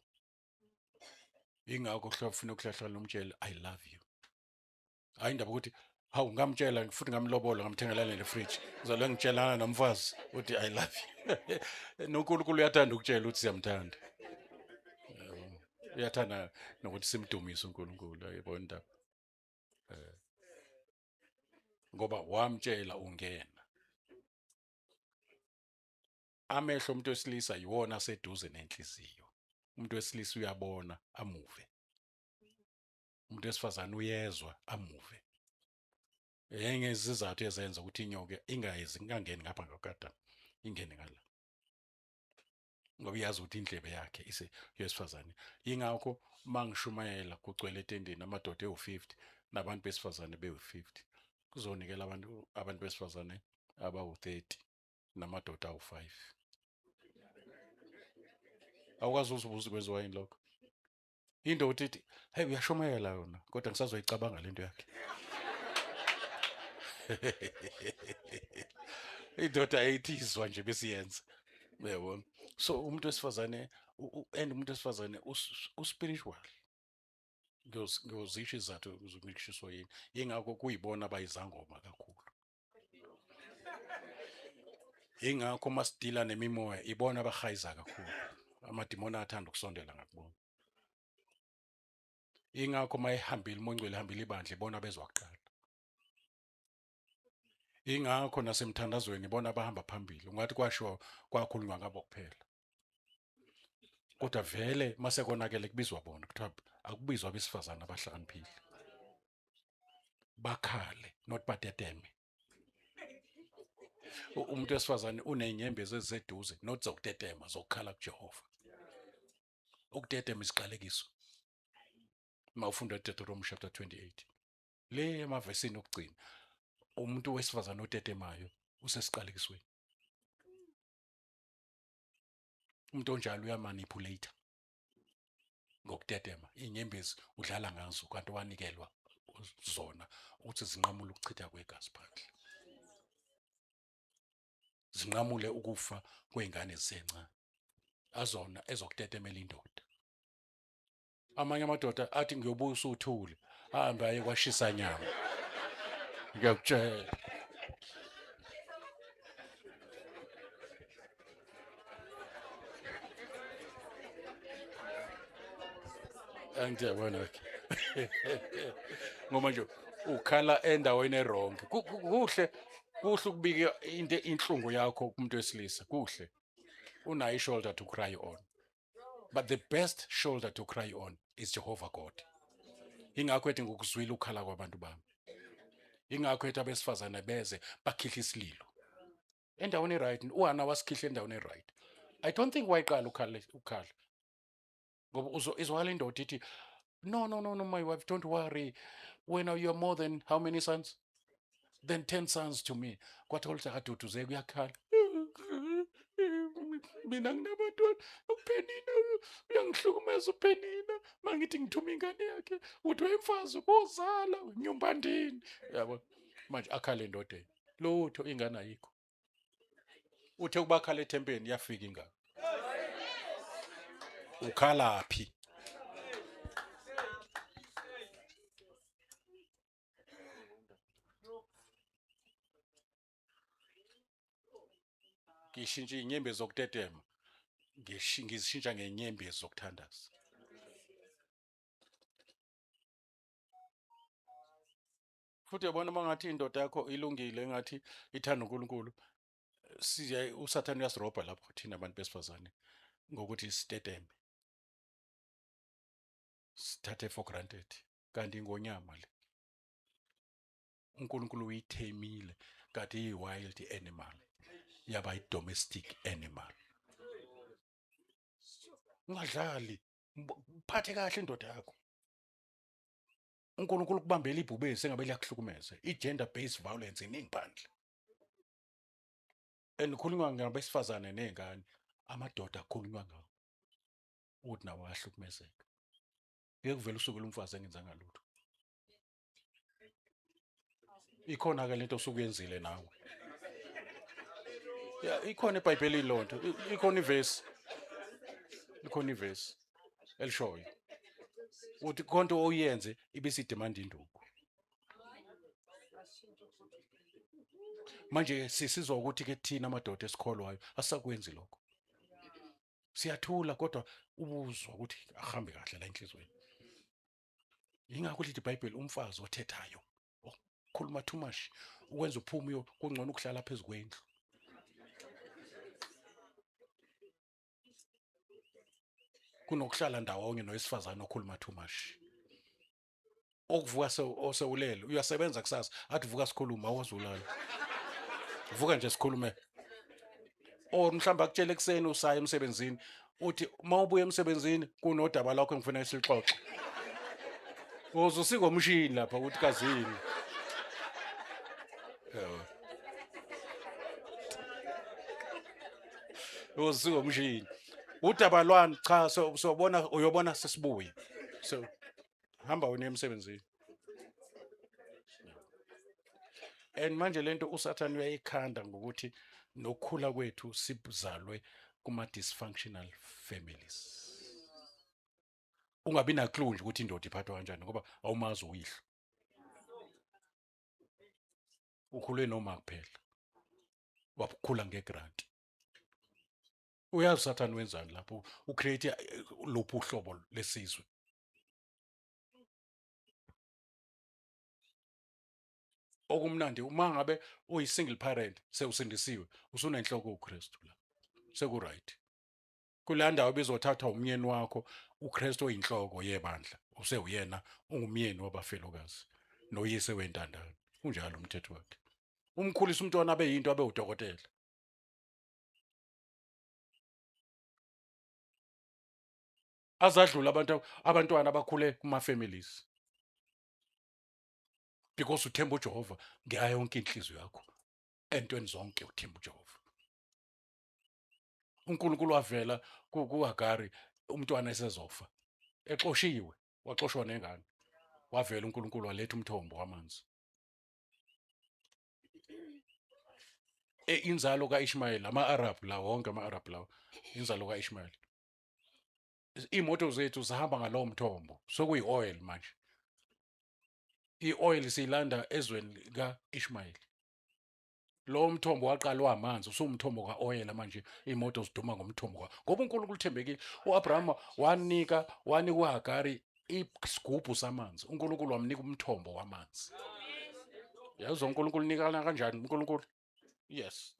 Ingakho ufuna ukuhlahla nomtshela I love you. Hayi indaba ukuthi hawu ngamtshela futhi ngamlobola ngamthengela ne-fridge. Ngizole ngitshelana nomfazi uthi I love you. NoNkulunkulu uyathanda ukutshela ukuthi siyamthanda. Uyathanda nokuthi simdumise uNkulunkulu, ayibona indaba. Ngoba wamtshela ungena. Amehlo umuntu wesilisa yiwona aseduze nenhliziyo. Umuntu wesilisa uyabona amuve. Umuntu wesifazane uyezwa amuve. Yenye izizathu ezenza ukuthi inyoka ingangeni ngapha ngakada ingene ngala. ngoba uyazi ukuthi indlebe yakhe yesifazane. Yingakho mangishumayela kugcwele etendeni amadoda ewu-50 nabantu besifazane bewu-50, kuzonikela abantu besifazane abawu-30 namadoda awu-5. Awukwazi uzubuza kwenziwa yini lokho? Indoda ithi, hey, uyashumayela yona kodwa ngisazoyicabanga lento yakhe. Indoda ayithizwa nje besiyenza. Uyabona? So umuntu wesifazane and umuntu wesifazane uspiritual. Ngiyozisho izathu zokulishiso yini. Yingakho kuyibona abayizangoma kakhulu. Yingakho masidila nemimoya ibona abahayiza kakhulu. Amadimoni athanda ukusondela ngakubona. Yingakho mayehambile uMongcwele ehambile ibandla ibona bezwa kuqala. Yingakho nasemthandazweni ibona abahamba phambili. Ungathi kwashiwo kwakhulunywa ngabo kuphela. Kodwa vele mase konakele kubizwa bona kuthiwa akubizwa abesifazana abahlakaniphile. Bakhale not bateteme. Umuntu wesifazane unenyembezi eziseduze not zokutetema zokukhala kuJehova. Ukutetema isiqalekiso. Mawufunda Deuteronomy chapter 28. Le emavesini okugcina umuntu wesifazane otetemayo usesiqalekisweni. Umuntu onjalo uyamanipulate ngokutetema. Inyembezi udlala ngazo kanti wanikelwa zona ukuthi zinqamule ukuchitha kwegazi phandle. Zinqamule ukufa kweingane ezisencane. Azona ezokutetemela indoda. Amanye amadoda athi ngiyobusa uthule ahambe aye kwashisa nyama. Ngiyakutshela. Angiyabona ke. Ngoba nje ukhala endaweni eronke. Kuhle ukubika into inhlungu yakho kumuntu wesilisa. Kuhle. Unayo ishoulder to cry on. But the best shoulder to cry on is Jehovah God. Ingakho ethi ngokuzwila ukhala kwabantu bami. Ingakho ethi abesifazane beze bakhihla isililo. Endaweni eright, uHana wasikhihla endaweni eright. I don't think wayiqala ukhala. Ngoba izwala indoda ithi, no, my wife, don't worry. When you are more than how many sons? Then 10 sons to me. Kwatholisa kaduduzeka uyakhala. Mina nginabantwana uPenina uyangihlukumeza uPenina mangithi ngithuma ingane yakhe uthi wemfazi ubozala unyumbandini. Yabo manje akhale endodeni lutho ingane ayikho. Uthe ukubakhala ethempeni yafika ingane. Ukhalaphi? Ngishintsha inyembezi zokutetema. Ngizishintsha ngenyembezi zokuthandaza. Futhi yabona mangathi indoda yakho ilungile ngathi ithanda uNkulunkulu. uSathane uyasirobha lapho thina abantu besifazane ngokuthi siteteme. Sithathe for granted. Kanti ngonyama le. uNkulunkulu uyithemile kanti iyi-wild animal. Yaba yi-domestic animal. Ungadlali. Phathe kahle indoda yakho. uNkulunkulu kubambela ibhubesi engabe liyakuhlukumeza. I-gender based violence iningi phandle. Endikhulunywa ngabesifazane nezingane, amadoda akhulunywa ngawo. Uthi nawo ayahlukumezeka. Ngeke kuvele usuke lumfazi engenzanga lutho. Ikhona ke lento osukuyenzile nawe. Ya, ikhona eBhayibhelini lonto. Ikhona ivesi. Ikhona ivesi elishoyo. Uthi konto oyenze ibisidemand induku. Manje sisizwa ukuthi ke thina amadoda esikholwayo asakwenzi lokho. Siyathula kodwa ubuzwa ukuthi ahambe kahle la enhlizweni. Yingakho lithi iBhayibheli umfazi othethayo, okhuluma too much, ukwenza uphume kungcono ukuhlala phezulu kwendlu. Kunokuhlala ndawonye nowesifazane okhuluma too much. Okuvuka osewulele, uyasebenza kusasa, athi vuka sikhuluma awazulala. Vuka nje sikhulume. or mhlawumbe akutshela ekuseni usaya emsebenzini uthi mawubuya emsebenzini kunodaba lakho engifuna silixoxe. Uzusingomshini lapha ukuthi kazini. Uzusingomshini. Udaba lwani cha sobona uyobona sesibuye. So hamba wena emsebenzini. And manje lento usathane uyayikhanda ngokuthi nokukhula kwethu sibuzalwe kuma dysfunctional families. Ungabi naklunje ukuthi indoda iphathwa kanjani ngoba awumazi uyihlo. Ukhulwe noma kuphela. Wakhula ngegrant. Uyazi usathane wenzani lapho ucreate lophu uhlobo lesizwe. Okumnandi uma ngabe uyi single parent sewusindisiwe usunenhloko uKristu la. Seku right. Kulandawo bezothatha umyeni wakho uKristu oyinhloko yebandla usewuyena ungumyeni wabafelokazi noyise wentandane. Kunjalo umthetho wakhe. Umkhulisa umntwana abe yinto abe udokotela. Azadlula abantwana abakhule kuma families. Because uthemba uJehova ngayo yonke inhliziyo yakho. Entweni zonke uthemba uJehova. uNkulunkulu wavela kuHagari umntwana esezofa. Exoshiwe, waxoshwa nengane. Wavela uNkulunkulu waletha umthombo wamanzi. Inzalo kaIshmael ama-Arab la wonke ama-Arab lawo inzalo kaIshmael. Imoto zethu zihamba ngalowo mthombo sokuyi-oil manje. I-oil silanda ezweni kaIshmael. Lo mthombo waqalwa amanzi usumthombo kaoil manje imoto ziduma ngomthombo kwa. Ngoba uNkulunkulu uthembekile. uAbraham wanika uHagari isigubhu samanzi. uNkulunkulu wamnika umthombo wamanzi. Yazi uNkulunkulu unikana kanjani uNkulunkulu? Yes.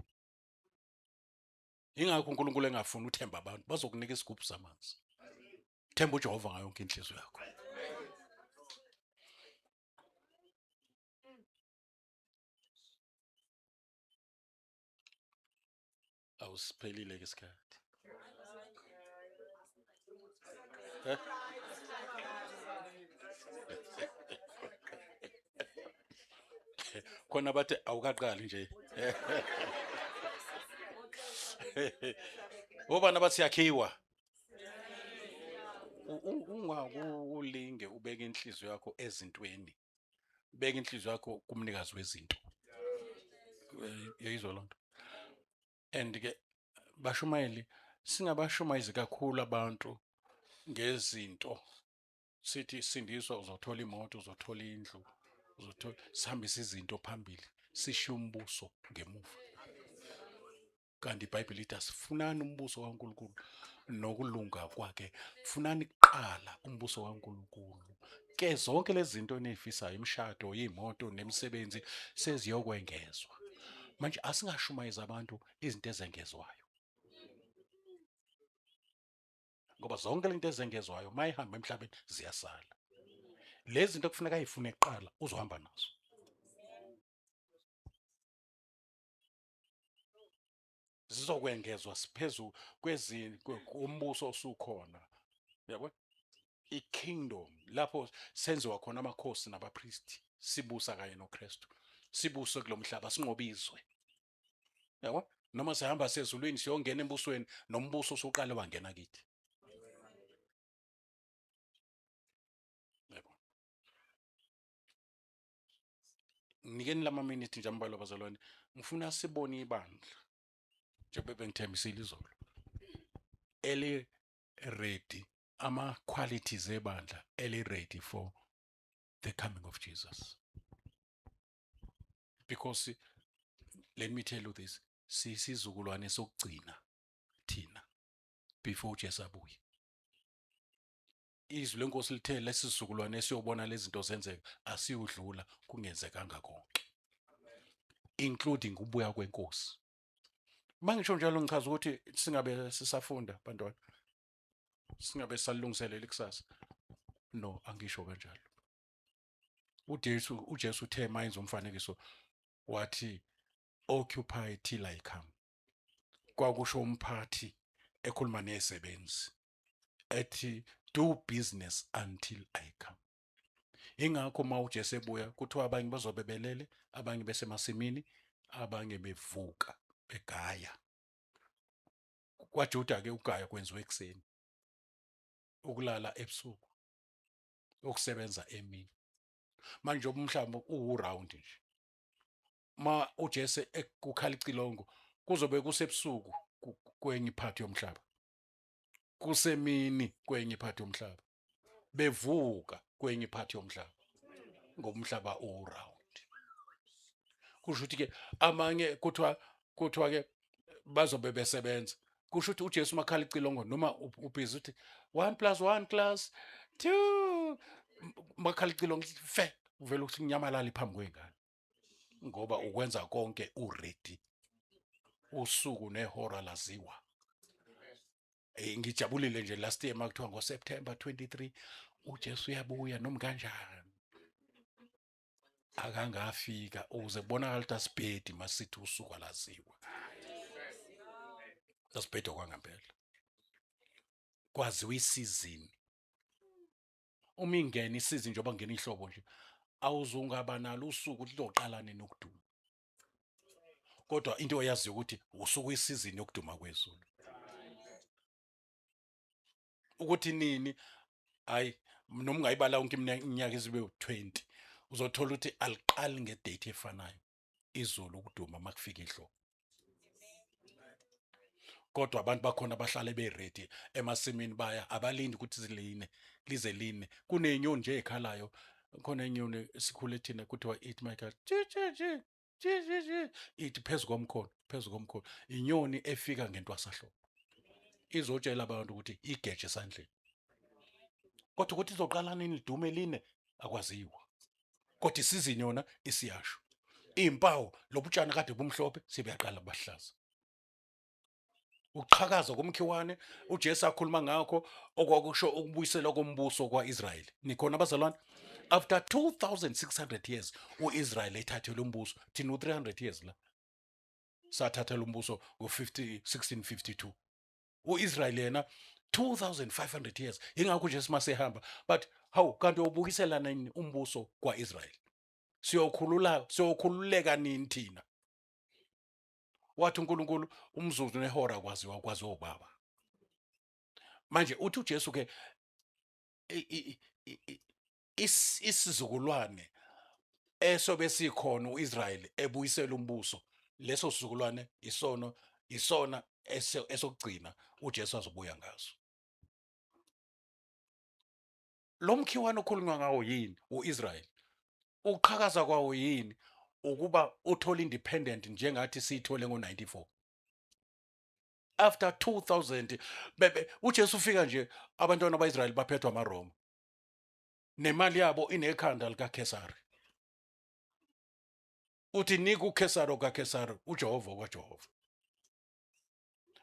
Ingakho uNkulunkulu engafuni uthemba abantu bazokunika isigubhu samanzi. Themba uJehova ngayo yonke inhliziyo yakho. Awusiphelile ke isikhathi. Khona bathi awukaqali nje. Obana bathi yakhiwa. Ungakulinge ubeke inhliziyo yakho ezintweni. Beka inhliziyo yakho kumnikazi wezinto. Yeyizwa lonto. And ke bashumayeli singabashumayezi kakhulu abantu ngezinto. Sithi sindiswa uzothola imoto, uzothola indlu, uzothola sihambisa izinto phambili, sishiya umbuso ngemuva. Kanti iBhayibheli lithi asifunani umbuso kaNkulunkulu nokulunga kwakhe. Funani kuqala umbuso kaNkulunkulu. Ke zonke lezi zinto enifisayo, imshado, imoto, nemisebenzi seziyokwengezwa. Manje asingashumayeza abantu izinto ezengezwayo. Ngoba zonke lento ezengezwayo mayihamba emhlabeni ziyasala. Lezi zinto kufuneka ayifune kuqala uzohamba nazo. Zizokwengezwa siphezulu umbuso osukhona. Yabo? I-kingdom lapho senziwa khona amakhosi nabapristi sibusa kanye noKristu. Sibuse kulomhlaba sinqobizwe. Yabo? Noma sihamba sezulwini siyongena embusweni nombuso usuqala wangena kithi. Yabo? Nikeni lama minute nje ambalo bazalwane. Ngifuna sibone ibandla. Njengoba bengithembisile izolo. Eli ready ama qualities ebandla eli ready for the coming of Jesus. Because let me tell you this, sisizukulwane sokugcina thina before uJesu abuye. Izwi lenkosi lithe lesisizukulwane esiyobona lezi zinto zenzeka asiyudlula kungenzekanga konke. Including ubuya kwenkosi. Mangisho njalo ngichaza ukuthi singabe sisafunda bantwana. Singabe salungiselela ikusasa. No, angisho kanjalo. uJesu uthe mayenza umfanekiso wathi occupy till I come. kwakusho umphathi ekhuluma nezisebenzi ethi do business until I come. Ingakho uma uJesu ebuya kuthiwa abanye bazobe belele, abanye besemasimini, abanye bevuka begaya. KwaJuda ke ugaya kwenziwa ekuseni, ukulala ebusuku, ukusebenza emini. Manje umhlaba uwuround nje. Ma uJesu ekukhala icilongo kuzobe kusebusuku kwenye iphathi yomhlaba, kusemini kwenye iphathi yomhlaba, bevuka kwenye iphathi yomhlaba, ngomhlaba uwuround. Kusho ukuthi ke amanye kuthiwa ke bazobe besebenza. Kusho ukuthi uJesu makhala icilongo noma ubhizi uthi 1 + 1 + 2 makhala icilongo fe uvela ukuthi kunyamalala phambi kwengane, ngoba ukwenza konke uready, usuku nehora laziwa. Ngijabulile nje last year makuthiwa ngoSeptember 23 uJesu uyabuya noma kanjani akangafika ukuze kubonakala ukuthi asibhedi masithi usuku alaziwa. Asibhedi okwangempela, kwaziwa isizini. Uma ingena isizini njengoba ngena ihlobo nje awuzungaba nalo usuku lizoqala nini ukuduma, kodwa into oyaziyo ukuthi usuku isizini yokuduma kwezulu. Ukuthi nini hayi noma ungayibala yonke iminyaka izibe u20 uzothola ukuthi aliqali ngedate efanayo izulu ukuduma makufika ihlobo. Kodwa abantu bakhona bahlale beready emasimini, baya abalindi ukuthi lize line. Kunenyoni nje ekhalayo, khona inyoni esikhule thina kuthiwa ithi Michael ithi phezu komkhono, inyoni efika ngentwasahlobo izotshela abantu ukuthi igeje esandleni. Kodwa ukuthi izoqala nini lidume line akwaziwa, kodwa isizini yona isiyasho. Izimpawu lobutshani kade bumhlophe sebeyaqala bahlaza. Uqhakaza komkhiwane uJesu akhuluma ngakho okwakusho ukubuyisela kombuso kwaIsrayeli. Nikhona abazalwane? After 2600 years uIsrael ethathelwe umbuso, thina u300 years la sathathelwa umbuso ngo-1652. uIsrael yena 2500 years. Ingakho nje simasehamba, but hawu kanti ubukisela nini umbuso kwaIsrael? Siyokhululeka nini thina? Wathi uNkulunkulu umzuzu nehora kwaziwa ubaba. Manje uthi uJesu ke isizukulwane esobe sikhona uIsrael ebuyisela umbuso, leso sizukulwane isona esokugcina uJesu azobuya ngaso. Lo mkhiwane okhulunywa ngawo yini? uIsrael. Uqhakaza kwawo yini? Ukuba uthola independent njengathi siyithole ngo94. After 2000 uJesu ufika nje abantwana baIsrael baphethwa amaRoma, nemali yabo inekhanda likaKesari. Uthi nika uKesari okaKesari, uJehova kwaJehova.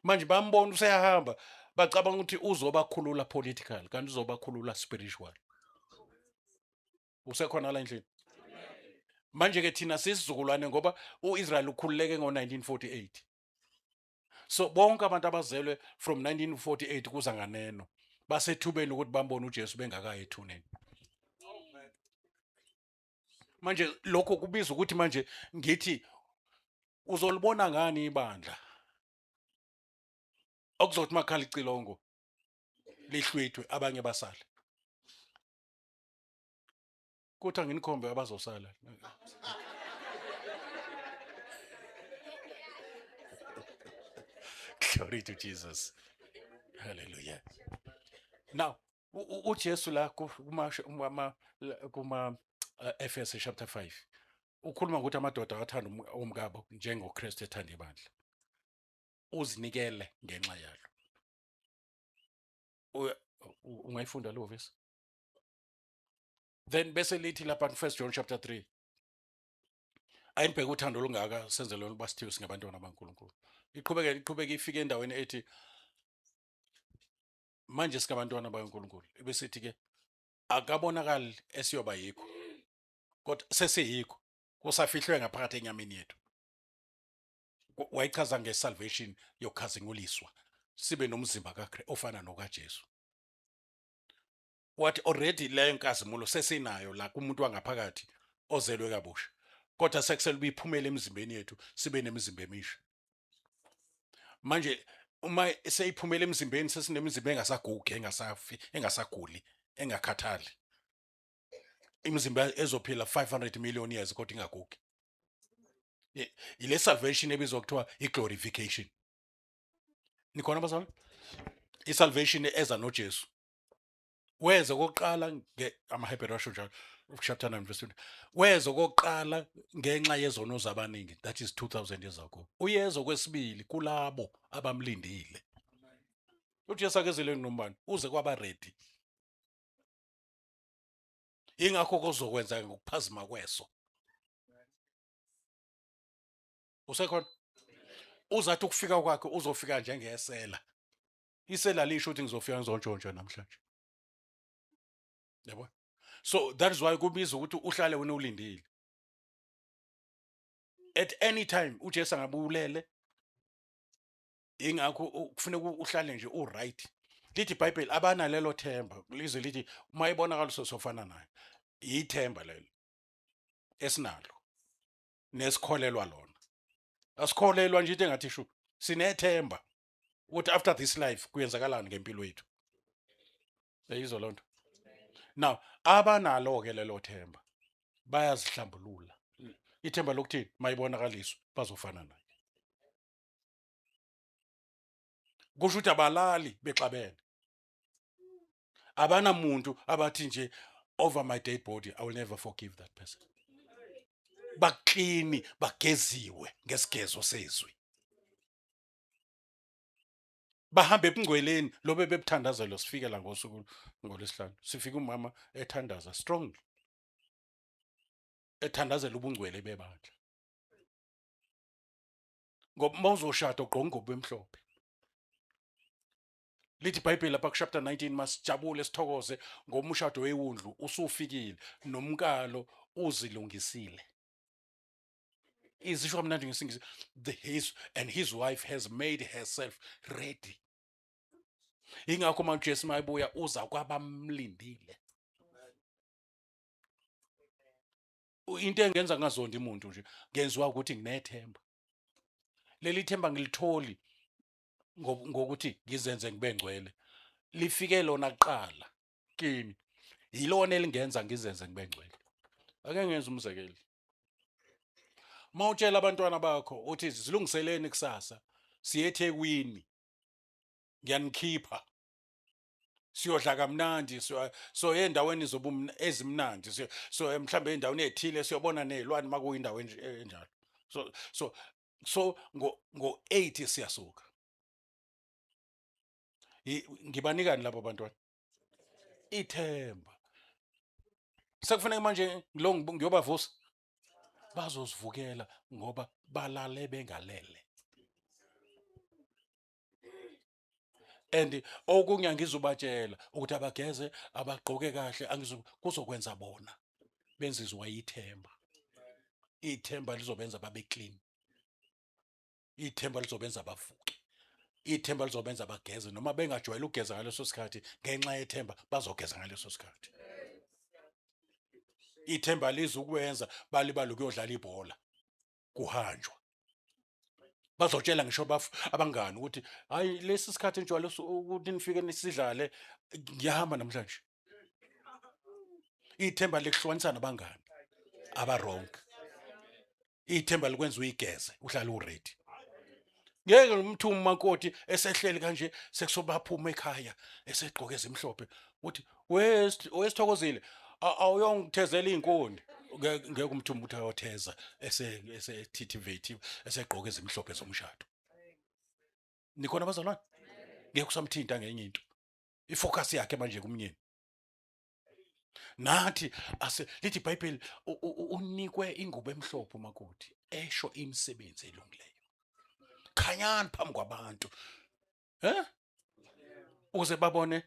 Manje bambona useyahamba, bacabanga ukuthi uzobakhulula political kanti uzobakhulula spiritual. Usekhona la endlini? Manje ke thina sisizukulwane ngoba uIsrael ukhululeke ngo1948. So bonke abantu abazelwe from 1948 kuza nganeno basethubeni ukuthi bambone uJesu bengakayi ethuneni. Manje lokho kubiza ukuthi manje ngithi uzolibona ngani ibandla okuzothi makhala icilongo lihlwithwe abanye basale. Kuthi anginikhombe abazosala. Glory to Jesus. Hallelujah. Now, uJesu la kuma Efesu chapter 5 ukhuluma ukuthi amadoda athanda umkabo njengoKristu ethanda ibandla, uzinikele ngenxa yalo. Ungayifunda lo verse. Then bese lithi lapha First John chapter 3. Ayinibheke uthando olungaka senzelwe ukuba sithiwe singabantwana baNkulunkulu. Iqhubeke ifike endaweni ethi manje singabantwana baNkulunkulu. Bese ithi ke akabonakali esiyoba yikho, kodwa sesiyikho kusafihlwe ngaphakathi enyameni yethu. wayichaza nge-salvation yokukhazinguliswa sibe nomzimba ofana nokaJesu. Wathi already leyo nkazimulo sesinayo la kumuntu wangaphakathi ozelwe kabusha, kodwa sekusele uyiphumela emzimbeni yethu sibe nemizimba emisha. Manje uma seyiphumela emzimbeni sesinemizimba engasagugi, engasaguli, engakhathali, imizimba ezophila 500 million years kodwa ingagugi. Ile salvation ebizwa kuthiwa i-glorification. Nikhona bazalwane? I-salvation eza noJesu weza okokuqala amaHebheru asho njalo, chapter 9 verse 20. Weza okokuqala ngenxa yezono zabaningi, that is 2000 years ago. Uyeza okwesibili kulabo abamlindile. UJesu akezele nombani uze kwaba ready. Ingakho kozokwenza ngokuphazima kweso. Usekhona? Uzathi ukufika kwakhe uzofika njengesela. Isela lisho ukuthi ngizofika ngizontshontshwa namhlanje. Yabo? So that is why kubiza ukuthi uhlale wena ulindile. At any time uJesu angabulele. Ingakho kufanele uhlale nje right. Lithi iBhayibheli abanalelo themba, lize lithi uma ibonakala sofana naye. Yithemba lelo esinalo nesikholelwa lona. Asikholelwa nje into engathi shu. Sinethemba ukuthi after this life kuyenzakalani ngempilo yethu. Eyizo lonto. Now abanalo ke lelo themba bayazihlambulula. Ithemba lokuthini mayibonakaliswa bazofana naye. Kusho ukuthi abalali bexabene. Abana muntu abathi nje over my dead body I will never forgive that person. Baklini bageziwe ngesigezo sezwi. Bahambe ebungcweleni lobe bebuthandazelo sifike la ngosuku ngolesihlanu. Sifika umama ethandaza strongly. Ethandazela ubungcwele bebandla. Ngoba mawuzoshada ugqoka ingubo emhlophe. Lithi iBhayibheli lapha chapter 19 masijabule sithokoze ngoba umshado wewundlu usufikile nomkalo uzilungisile. Izisho kamnandi ngesingisi his wife has made herself ready. Ingakho manje uJesu mayibuya uza kwabamlindile. Into engenza ngazondi umuntu nje ngenziwa ukuthi nginethemba. Leli themba ngilitholi ngokuthi ngizenze ngibe ngcwele. Lifike lona kuqala kimi. Yilona elingenza ngizenze ngibe ngcwele. Ake ngenze umzekelo. Mawutshela abantwana bakho uthi silungiseleni kusasa siye eThekwini. Ngiyanikhipha. Siyodla kamnandi so endaweni ezimnandi so mhlambe endaweni ethile siyobona nezilwane makuyindawo enjalo. So ngo-8 siyasuka. Ngibanikani labo bantwana? Ithemba. Sekufanele manje ngiyobavusa. Bazosivukela ngoba balale bengalele. And okunye ngizobatshela ukuthi abageze abagqoke kahle kuzokwenza bona benzizwa ithemba. Ithemba lizobenza babe clean. Ithemba lizobenza bavuke. Ithemba lizobenza bageze noma bengajwayele ukugeza ngaleso sikhathi ngenxa yethemba bazogeza ngaleso sikhathi. Ithemba lizukwenza balibala ukuyodlala ibhola kuhanjwa. Bazotshela ngisho abangani ukuthi hayi lesi sikhathi njalo ukuthi nifike nisidlale ngiyahamba namhlanje. Ithemba likuhlukanisa nabangani aba-wrong. Ithemba likwenza uyigeze uhlale uready. Ngeke umthumi makoti esehleli kanje sekusobaphuma ekhaya esegqoke ezimhlophe uthi wesithokozile awuyongithezela inkuni. Ngeke umthumi uthi ayotheza esethithivative esegqoke ezimhlophe zomshado. Nikhona bazalwane? Ngeke usamthinta ngenye into. Ifocus yakhe manje kumnyeni. Nathi lithi iBhayibheli unikwe ingubo emhlophe umakoti esho imisebenzi elungileyo. Khanyani phambi kwabantu. Ukuze babone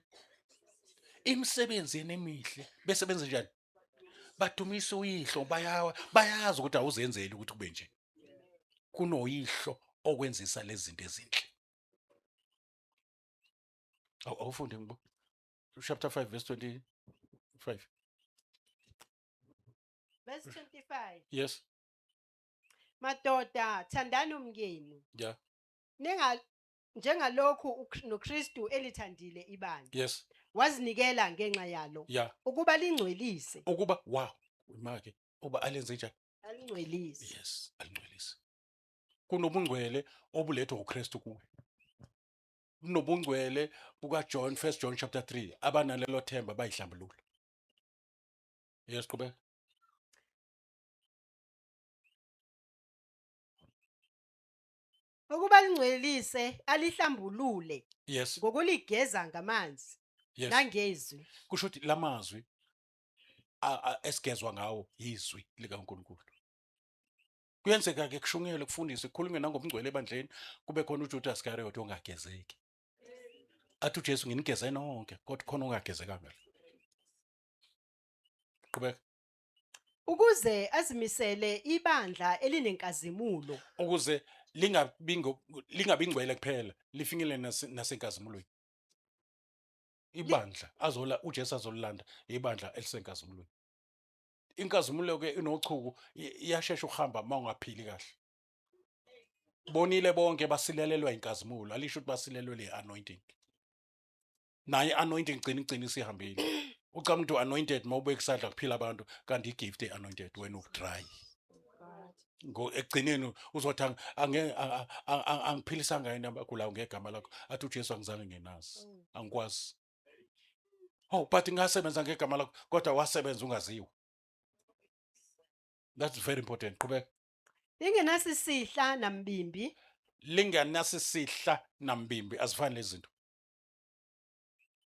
imisebenzi emihle besebenza njani? Badumisa uyihlo bayazi ukuthi awuzenzeli ukuthi kube nje. Kunoyihlo okwenzisa lezi zinto ezinhle. Awufunde ngibo. Chapter 5 verse 25. Verse 25. Yes. Madoda, thandani umyeni. Yeah. Njengalokhu noKristu elithandile ibandla. Yes. Wazinikela ngenxa yalo. Yeah. Ukuba lingcwelise. Ukuba wow, imake. Uba alenze njani? Alingcwelise. Yes, alingcwelise. Kunobungcwele obulethwa uKristu kuwe. Kunobungcwele buka John, 1 John chapter 3, abanalelo themba bayihlambulula. Yes, qhubeka. Ukuba lingcwelise alihlambulule. Yes. Ngokuligeza ngamanzi. Yes. Nangezwi. Kusho ukuthi lamazwi esigezwa ngawo izwi likaNkulunkulu. Kuyenzeka ke kushungele kufundise kukhulunywe nangobungcwele ebandleni kube khona uJudas Iscariot ongagezeki. Athi uJesu nginigeze nonke kodwa khona ongagezekanga. Qhubeka. Ukuze azimisele ibandla elinenkazimulo. Ukuze lingabi ngcwele kuphela lifinyele nasenkazimulweni. Ibandla uJesu azolilanda ibandla elisenkazimulweni. Inkazimulo ke inochuku iyashesha ukuhamba mawungaphili kahle. Bonile bonke basilelelwa inkazimulo, alisho ukuthi basilelwe le anointing. Naye anointing gcina isihambile. Ucama umuntu anointed mawube kusandla kuphila abantu kanti igift anointed wena udry. Ngo egcineni uzothi angiphilisanga yini abagulayo ngegama lakho athi uJesu angizange ngenazi angikwazi. Oh but ngasebenza ngegama lakho kodwa wasebenza ungaziwa. That's very important. Qhubeka. Lingenasisihla nambimbi. Lingenasisihla nambimbi azifani lezi zinto.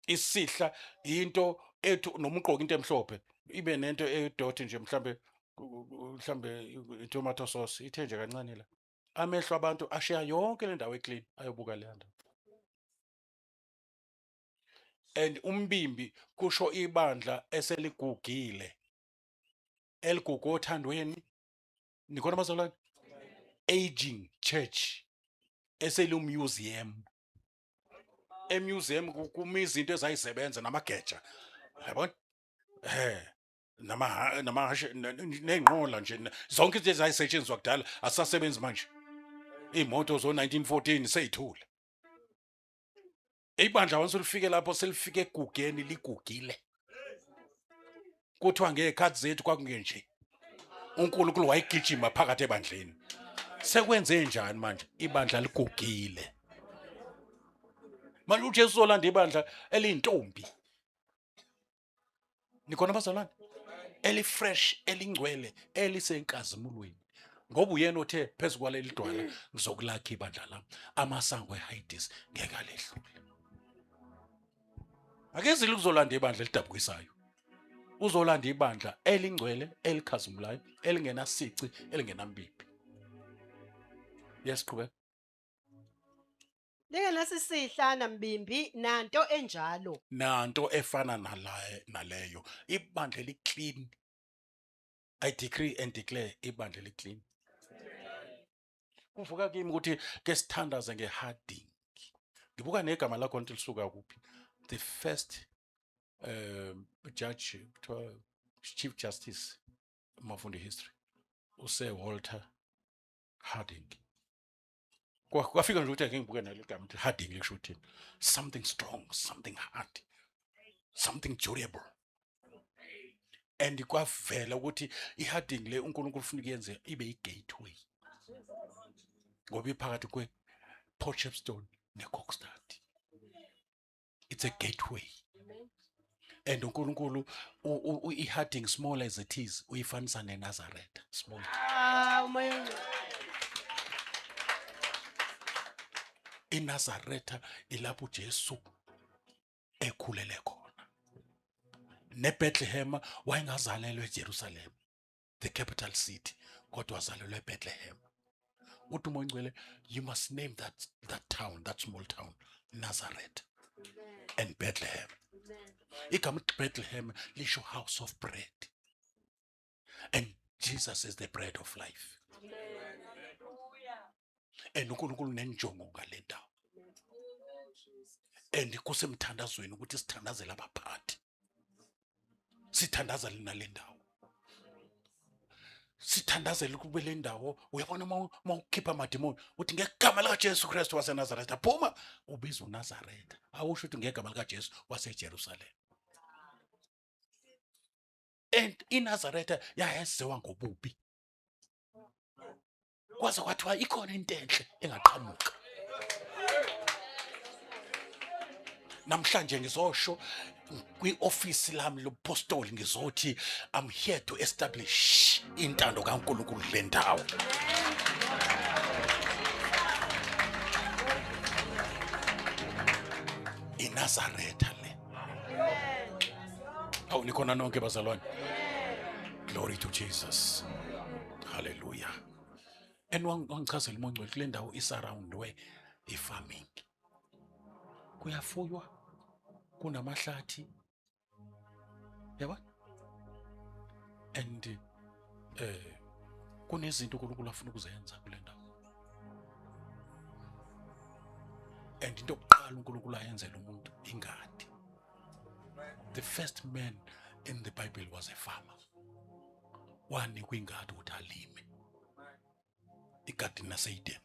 Isihla into ethu noma ugqoka into emhlophe ibe nento edot nje mhlambe tomato sauce ithe nje kancane la. Amehlo abantu ashiya yonke le ndawo eclean ayobuka le ndawo. And umbimbi kusho ibandla eseligugile. Eligugu othandweni. Nikhona bazalwane? Aging church. Eselu museum. Emuseum kuma izinto ezayisebenza namageja. Yabona? Nenqola nje zonke izinto ezayisetshenziswa kudala asasebenzi manje. Imoto zo 1914 seyithule. Ibandla once ulifike lapho selifike egugeni ligugile. Kuthiwa ngekhathi zethu kwakungenje. uNkulunkulu wayigijima phakathi ebandleni. Sekwenze njani manje? Ibandla ligugile. Manje uJesu uzolanda ibandla eliyintombi. Nikhona bazalwane? Elifresh, elingcwele, elisenkazimulweni. Ngoba uyena othe phezukwaleli dwala ngizokulakha ibandla lami. Amasango eHades ngeke alehlule. Akezile ukuzolanda ibandla elidabukisayo. Uzolanda ibandla elingcwele, elikhazimulayo, elingenasici, elingenambibi. Yes, qhubeka. Lingenasisihla nambimbi nanto enjalo. Nanto efana naleyo. Ibandla liclean. I decree and declare ibandla liclean. Kuvuka kimi ukuthi ke sithandaze ngeHarding. Ngibuka negama lakho nti lisuka kuphi. The first judge, Chief Justice, Mafundi history, Sir Walter Harding. Kwafika nje ukuthi ake ngibuke nale gama Harding lisho ukuthi something strong, something hard, something durable. And kwavela ukuthi iHarding le uNkulunkulu ufuna ukuyenza ibe igateway. Ngoba iphakathi kwePort Shepstone neKokstad. It's a gateway. And uNkulunkulu iHarding small as it is uyifanisa neNazareth small. INazareth ilapho uJesu ekhulele khona. NeBethlehem wayengazalelwe eJerusalem, the capital city, kodwa wazalelwe eBethlehem. Uthi uMongcwele, you must name that town, that small town, Nazareth. And Bethlehem. Igama Bethlehem lisho house of bread. And Jesus is the bread of life. and uNkulunkulu nenjongo ngale ndawo. And kusemthandazweni ukuthi sithandazele abaphathi. Sithandaza lina le ndawo. Sithandazele kube le ndawo uyabona mawukhipha amadimoni uthi ngegama lika Jesu Kristu waseNazaretha phuma ubiza uNazaretha. Awusho ukuthi ngegama lika Jesu waseJerusalem. And iNazaretha yayaziwa ngobubi. Kwaze kwathiwa ikhona into enhle engaqhamuka. Namhlanje ngizosho kwi-office lami lobupostoli ngizothi I'm here to establish intando kaNkulunkulu le ndawo. iNazaretha le. Awu nikhona nonke bazalwane. Glory to Jesus. Hallelujah. And wangichazela uMongcwele kule ndawo isurroundwe i-farming. Kuyafuywa, kunamahlathi. Yabona? And kunezinto uNkulunkulu afuna ukuzenza kule ndawo. And into yokuqala uNkulunkulu ayenzela umuntu ingadi. The first man in the Bible was a farmer. Wanikwa ingadi ukuthi alime. Igadi naseYeden.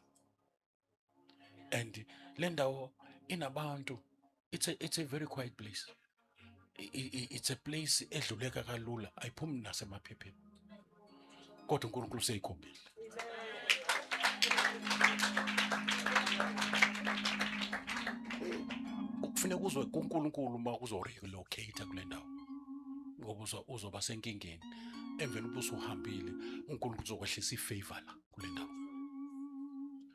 And le ndawo inabantu, it's a very quiet place. It's a place edluleka kalula, ayiphumi nasemaphepheni. Kodwa uNkulunkulu useyikhombile. Kufanele kuzwe kuNkulunkulu uma kuzo-relocate kule ndawo. Ngoba uzoba senkingeni. Emveni ubuso uhambile, uNkulunkulu uzokwehlisa ifavor la kule ndawo.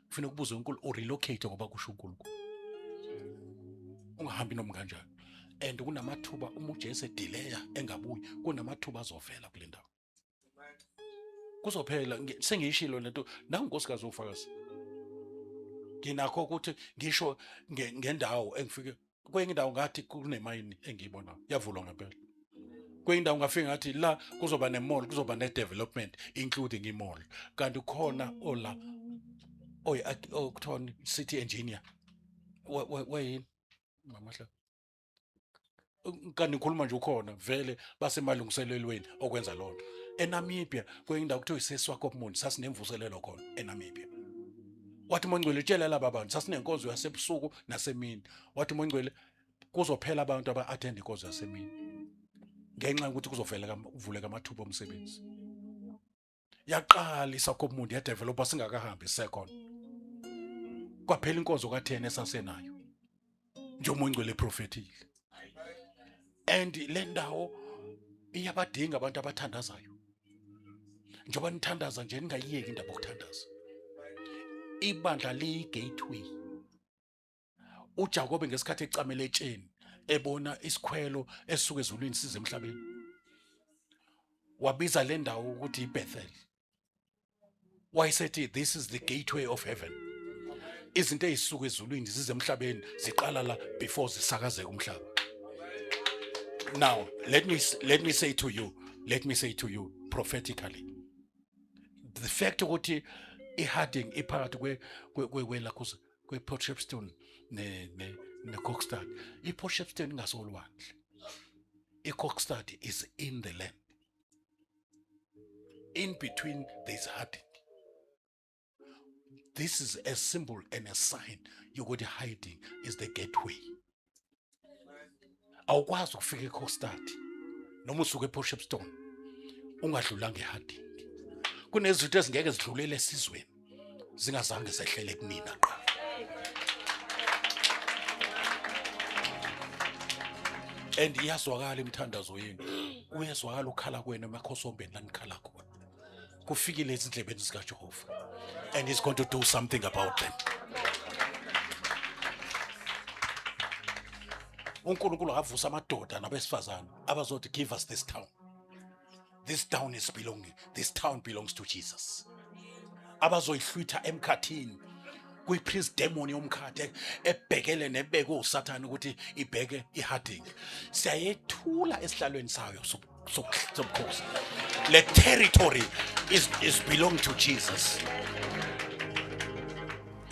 Kufanele kubuze uNkulunkulu urelocate ngoba kusho uNkulunkulu. Ungahambi noma kanjani. And kunamathuba uma uJesu delaya engabuyi, kunamathuba azovela kule ndawo. Kuzophela sengiyishilo lento nangu unkosikazi ufakazi. Nginakho ukuthi ngisho ngendawo engifike kwenye indawo ngathi kunemayini engiyibona yavulwa ngempela. Kwenye indawo ngafika ngathi la kuzoba nemall, kuzoba ne-development including imall. Kanti khona ola okuthiwa city engineer wayini mamahla kanti ngikhuluma nje ukhona vele basemalungiselelweni okwenza lonto. eNamibia kwenye indawo kuthiwa iseSwakopmund sasinemvuselelo khona eNamibia. Wathi uMongcwele tshela laba bantu sasinenkonzo yasebusuku nasemini. Wathi uMongcwele kuzophela abantu aba-attend inkonzo yasemini ngenxa yokuthi kuvuleka amathuba omsebenzi. Yaqala iSwakopmund yadevelopa singakahambi second. Kwaphela inkonzo ka-10 esasenayo. Nje uMongcwele eprofethile. And le ndawo iyabadinga abantu abathandazayo. Njengoba nithandaza nje ningayiyeki indaba yokuthandaza. Ibandla liyi-gateway. uJakobe ngesikhathi ecamele etsheni ebona isikhwelo esisuka ezulwini size emhlabeni, wabiza le ndawo ukuthi iBethel. Wayesethi this is the gateway of heaven. Izinto ezisuka ezulwini zize emhlabeni ziqala la before zisakazeke umhlaba. Now let me say to you prophetically, the fact ukuthi iHarding iphakathi kwelakhuza kwePort Shepstone neKokstad. iPort Shepstone ingasolwandle. iKokstad is in the land. In between there's Harding. This is a symbol and a sign yokuthi Harding is the gateway. Awukwazi ukufika eKokstad noma usuke ePort Shepstone ungadlulanga eHarding. Kunezinto ezingeke zidlulele esizweni zingazange zehlele kunina qha. And iyazwakala imthandazo yenu. Uyezwakala ukhala kwenu emakhosombeni lanikhala khona. Kufikile ezindlebeni zikaJehova. And he's going to do something about them. uNkulunkulu avusa amadoda nabesifazana abazothi give us this town. This town belongs to Jesus. Abazoyihlwitha emkhathini kwi-priest demon yomkhathe ebhekele nebeke uSathane ukuthi ibheke iHarding. Siyayethula esihlalweni sayo sobukhosi. The territory is belong to Jesus.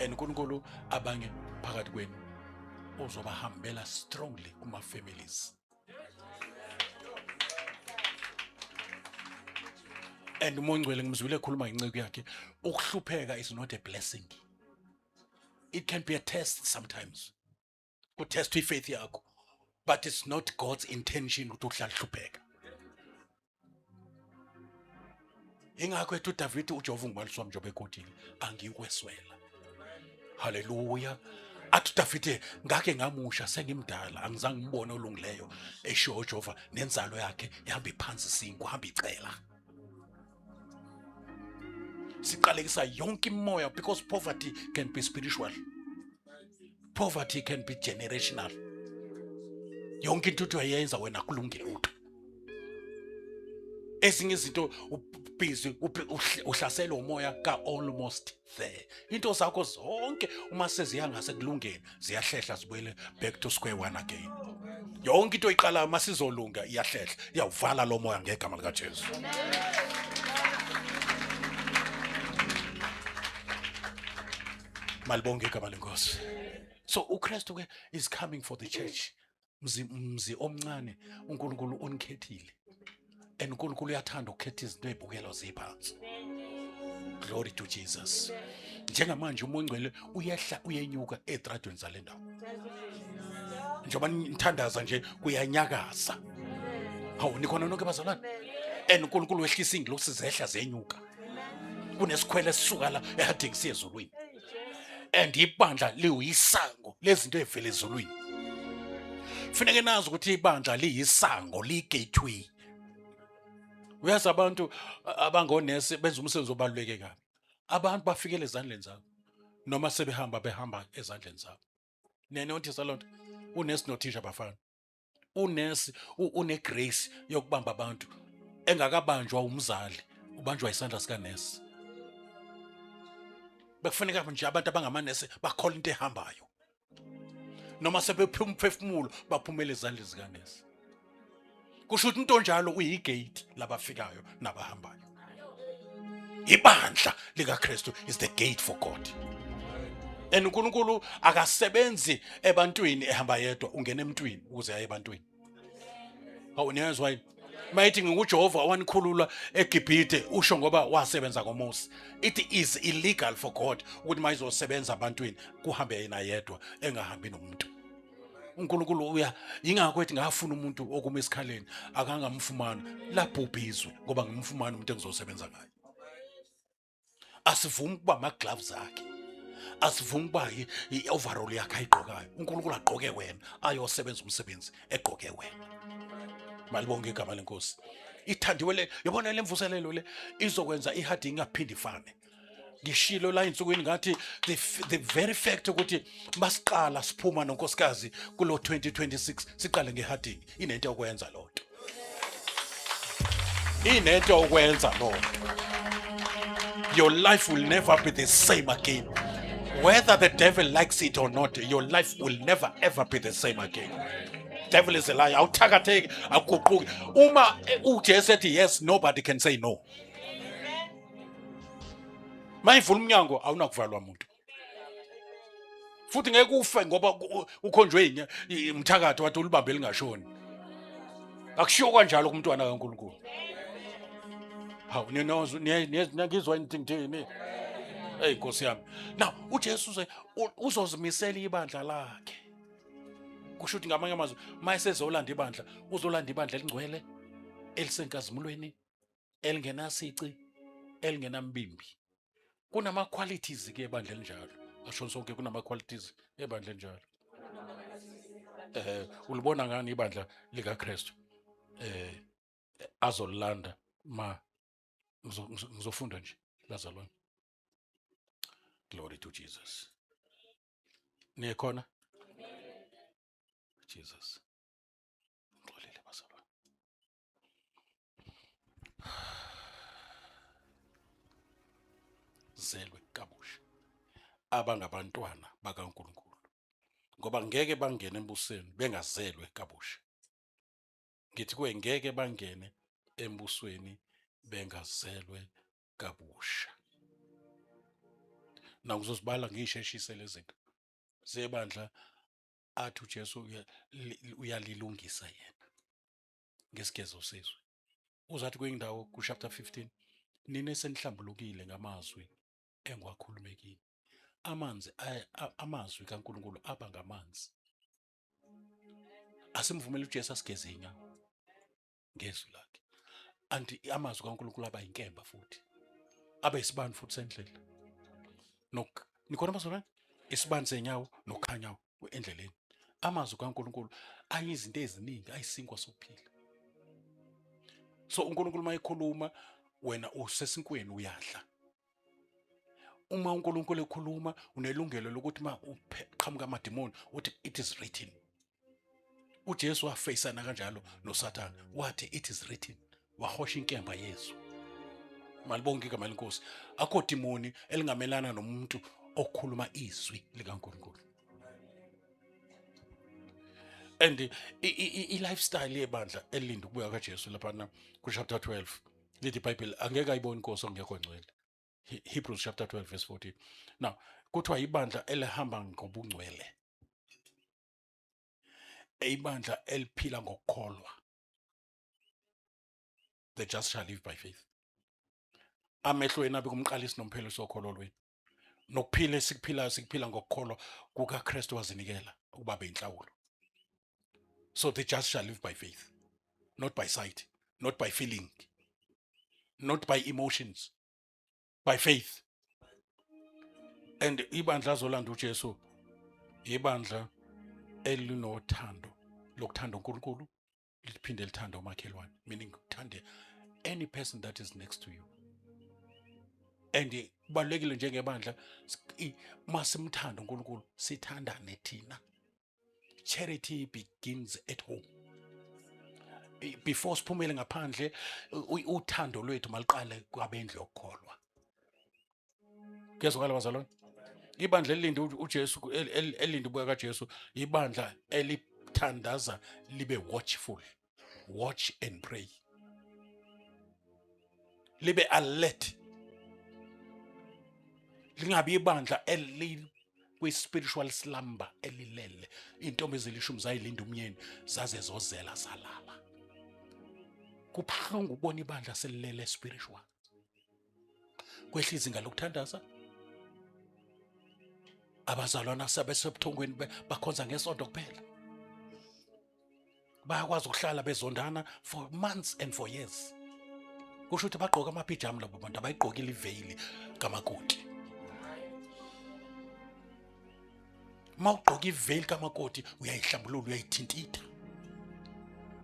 and uNkulunkulu abanye phakathi kwenu uzobahambela strongly kuma families. And uMongcwele ngimzwile ekhuluma ngenceku yakhe, ukuhlupheka is not a blessing. It can be a test sometimes. Kutest ifaith yakho, but it's not God's intention ukuthi uhlale hlupheka. Ingakho ethi uDavid uJehova ngibaliswa mjobe egodini angikweswela. Hallelujah. Athi uDavid ngake ngamusha sengimdala angizange ngibone olungileyo esho uJehova nenzalo yakhe ihamba iphansi isinkwa hamba icela. Siqalekisa yonke imoya because poverty can be spiritual. Poverty can be generational. Yonke into uyayenza wena kulungile utho. Ezinye izinto ubhizi uhlasela umoya ka almost there. Into zakho zonke uma seziyanga sekulungene ziyahlehla zibuyele back to square one again. Yonke into iqala masizolunga iyahlehla iyawuvala lo moya ngegama lika Jesu. Malibonge igama lenkosi. So uKristu ke is coming for the church. Mzi omncane uNkulunkulu unikhethile. And uNkulunkulu uyathanda ukukhetha izinto ezibukelo ziphansi. Glory to Jesus. Njengamanje uMongcwele uyehla uyenyuka etradweni zalendawo. Njoba nithandaza nje kuyanyakaza. Hawu nikhona nonke bazalwane. And uNkulunkulu wehlisa ingilosi zehla zenyuka. Kunesikhwele esisuka la ehadingi siye ezulwini. And ibandla liyisango lezinto ezivela ezulwini. Kufanele nazi ukuthi ibandla liyisango ligateway. Uyazi abantu abangonesi benza umsebenzi obaluleke kabi. Abantu bafikele ezandleni zabo noma behamba ezandleni zabo. Nenothisa lonto unesi nothisha bafana. Unesi unegrace yokubamba abantu engakabanjwa umzali ubanjwa isandla sika nesi. Bekufanele nje abantu abangamanesi bakhola into ehambayo. Noma sebephuma umphefumulo baphumele ezandleni zika nesi. Kusho ukuthi into njalo uyigate labafikayo nabahambayo. Ibandla likaKristu is the gate for God. And uNkulunkulu akasebenzi ebantwini ehamba yedwa ungena emntwini ukuze aye ebantwini. Awuniyazwa yini? Mayithi nguJehova wanikhulula eGibhite usho ngoba wasebenza ngoMose. It is illegal for God ukuthi mayizosebenza abantwini kuhambe yena yedwa engahambi nomuntu. uNkulunkulu yingakho ethi ngafuna umuntu okuma esikhaleni akangamfumana labhubhizwe ngoba ngimfumana umuntu engizosebenza ngaye. Asivumi kuba ama-gloves akhe, asivumi kuba i-overall yakhe ayigqokayo. uNkulunkulu agqoke wena ayosebenza umsebenzi egqoke wena. Malibonge igama lenkosi. Ithandiwe le yabona le mvuselelo le izokwenza ihadi ingaphindi ifane. Ngishilo la insukwini ngathi the very fact ukuthi masiqala siphuma nonkosikazi kulo 2026 siqale ngehading inento yokwenza lonto. Inento yokwenza lonto. Your life will never be the same again. Whether the devil likes it or not, your life will never ever be the same again. Devil is a liar. Awuthakatheki akuquqi. Uma uJesu ethi yes, nobody can say no. Mayivula umnyango awunakuvalwa umuntu. Futhi ngeke ufe ngoba ukhonjwe umthakathi wathi ulibambe lingashoni. Akushiyo kanjalo kumntwana kaNkulunkulu. Hawu ngizwa intini. Hey Nkosi yami. Now uJesu uzozimisela ibandla lakhe. Kusho ukuthi ngamanye amazwi mayesezolanda ibandla uzolanda ibandla elingcwele elisenkazimulweni elingenasici elingenambimbi. Kunama qualities ke ebandla elinjalo. Asho sonke kunama qualities ebandla elinjalo. Ulibona ngani ibandla likaKristu? Azolanda ngizofunda nje bazalwane. Glory to Jesus. Nikhona? Jesus. Ngixolile bazalwane. Zelwe kabusha abangabantwana bakaNkulunkulu ngoba ngeke bangene embusweni bengazelwe kabusha. Ngithi kuwe ngeke bangene embusweni bengazelwe kabusha. Ngizozibala ngiyisheshise lezi zinto zebandla athi uJesu uyalilungisa yena ngesigezo sezwe. Uzathi kwindawo ku-chapter 15, nina esenihlambulukile ngamazwi engiwakhulumekile. Amazwi kaNkulunkulu aba ngamanzi. Asimvumela uJesu asigeze inyawo ngezwi lakhe. Anti amazwi kaNkulunkulu aba inkemba futhi. Abe isibani futhi sendlela. Nikhona bazalwane? Isibani senyawo nokhanyawo endleleni. Amazwi kaNkulunkulu ayizinto eziningi, ayisinkwa sokuphila. So uNkulunkulu mayekhuluma wena usesinkweni uyadla. Uma uNkulunkulu ekhuluma unelungelo lokuthi uqhamuka amadimoni uthi it is written. uJesu wafeyisana kanjalo noSathane wathi it is written, wahosha inkemba yesu. Malibonke igama lenkosi. Akho dimoni elingamelana nomuntu okhuluma izwi likaNkulunkulu. And i-lifestyle yebandla elinda ukubuya kaJesu lapha ku chapter 12 lithi iBhayibheli angeke ayibone inkosi ongekho ngcwele. Hebrews chapter 12 verse 14. Now kuthiwa ibandla elihamba ngobungcwele, ibandla eliphila ngokukholwa. The just shall live by faith. Amehlweni abe kumqalisi nomphelo sokholo lweni. Nokuphila esikuphilayo sikuphila ngokukholwa kukaKristu wazinikela ukuba beyinhlawulo. So the just shall live by faith, not by sight, not by feeling, not by emotions, by faith. And ibandla zolanda uJesu ibandla elinothando lokuthanda uNkulunkulu liphinde lithanda umakhelwane, meaning uthande any person that is next to you. And kubalulekile njengebandla masimthanda uNkulunkulu sithandane thina. Charity begins at home. Before siphumele ngaphandle, uthando lwethu maliqale kwabendlu yokukholwa. Kuyezwakala bazalwane? Ibandla elinde uJesu elinde ubuya kaJesu ibandla elithandaza libe watchful. Watch and pray. Libe alert. Lingabi ibandla kwi-spiritual slumber elilele. Intombi ezilishumi zayilinda umyeni zaze zozela zalala. Kubuhlungu ukubona ibandla selilele spiritual. Kwehla izinga lokuthandaza. Abazalwana sebesebuthongweni bakhonza ngesonto kuphela. Bayakwazi ukuhlala bezondana for months and for years. Kusho ukuthi bagqoka amapijama labo bantu abayigqokile iveyili kamakoti. Mawugqoka iveyili kamakoti uyayihlambulula uyayithintitha.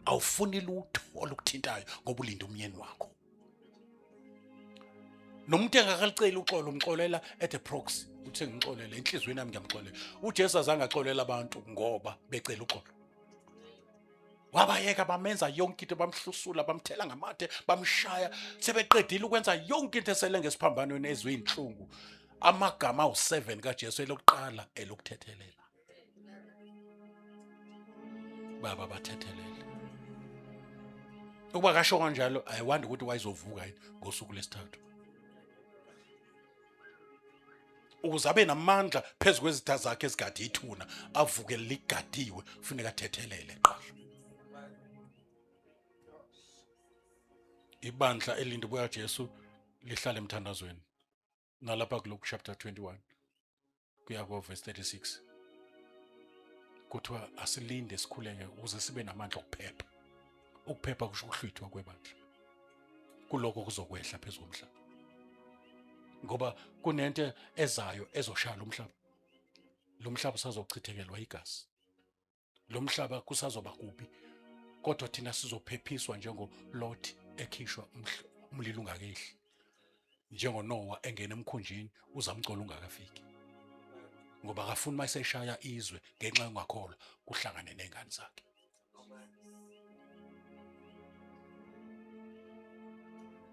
Awufuni lutho olukuthintayo ngoba ulinda umyeni wakho. Nomuntu engakalicela uxolo umxolela at a proxy. Uthe ngixolele enhlizweni yami ngiyamxolela. uJesu azange axolela abantu ngoba becela uxolo. Wabayeka bamenza yonke into, bamhlusula, bamthela ngamathe, bamshaya, sebeqedile ukwenza yonke into esele ngesiphambanweni ezwe inhlungu. Amagama awu7 kaJesu elokuqala elokuthethelela. Baba bathethelela. Ukuba kasho kanjalo ayiwandi ukuthi wayizovuka yini ngosuku lesithathu. Ukuze abe namandla phezu kwezitha zakhe ezigade ithuna, avuke ligadiwe, kufuneka athethelele qala. Ibandla elinde ubuya kaJesu lihlala emthandazweni. Nalapha kuLuke chapter 21 kuya ku verse 36. Kuthiwa asilinde sikhuleke ukuze sibe namandla okuphepha. Ukuphepha kusho ukuhlwithwa kwebandla. Kuloko kuzokwehla phezulu komhlaba. Ngoba kunento ezayo ezoshala umhlaba. Lo mhlaba usazochithelwa igazi. Lo mhlaba kusazoba kubi. Kodwa thina sizophephiswa njengoLot ekhishwa umlilo ungakehli. NjengoNoah engena emkhunjini uzamcola ungakafiki. Ngoba akafuni mayiseshaya izwe ngenxa yongakholwa kuhlangane nengane zakhe.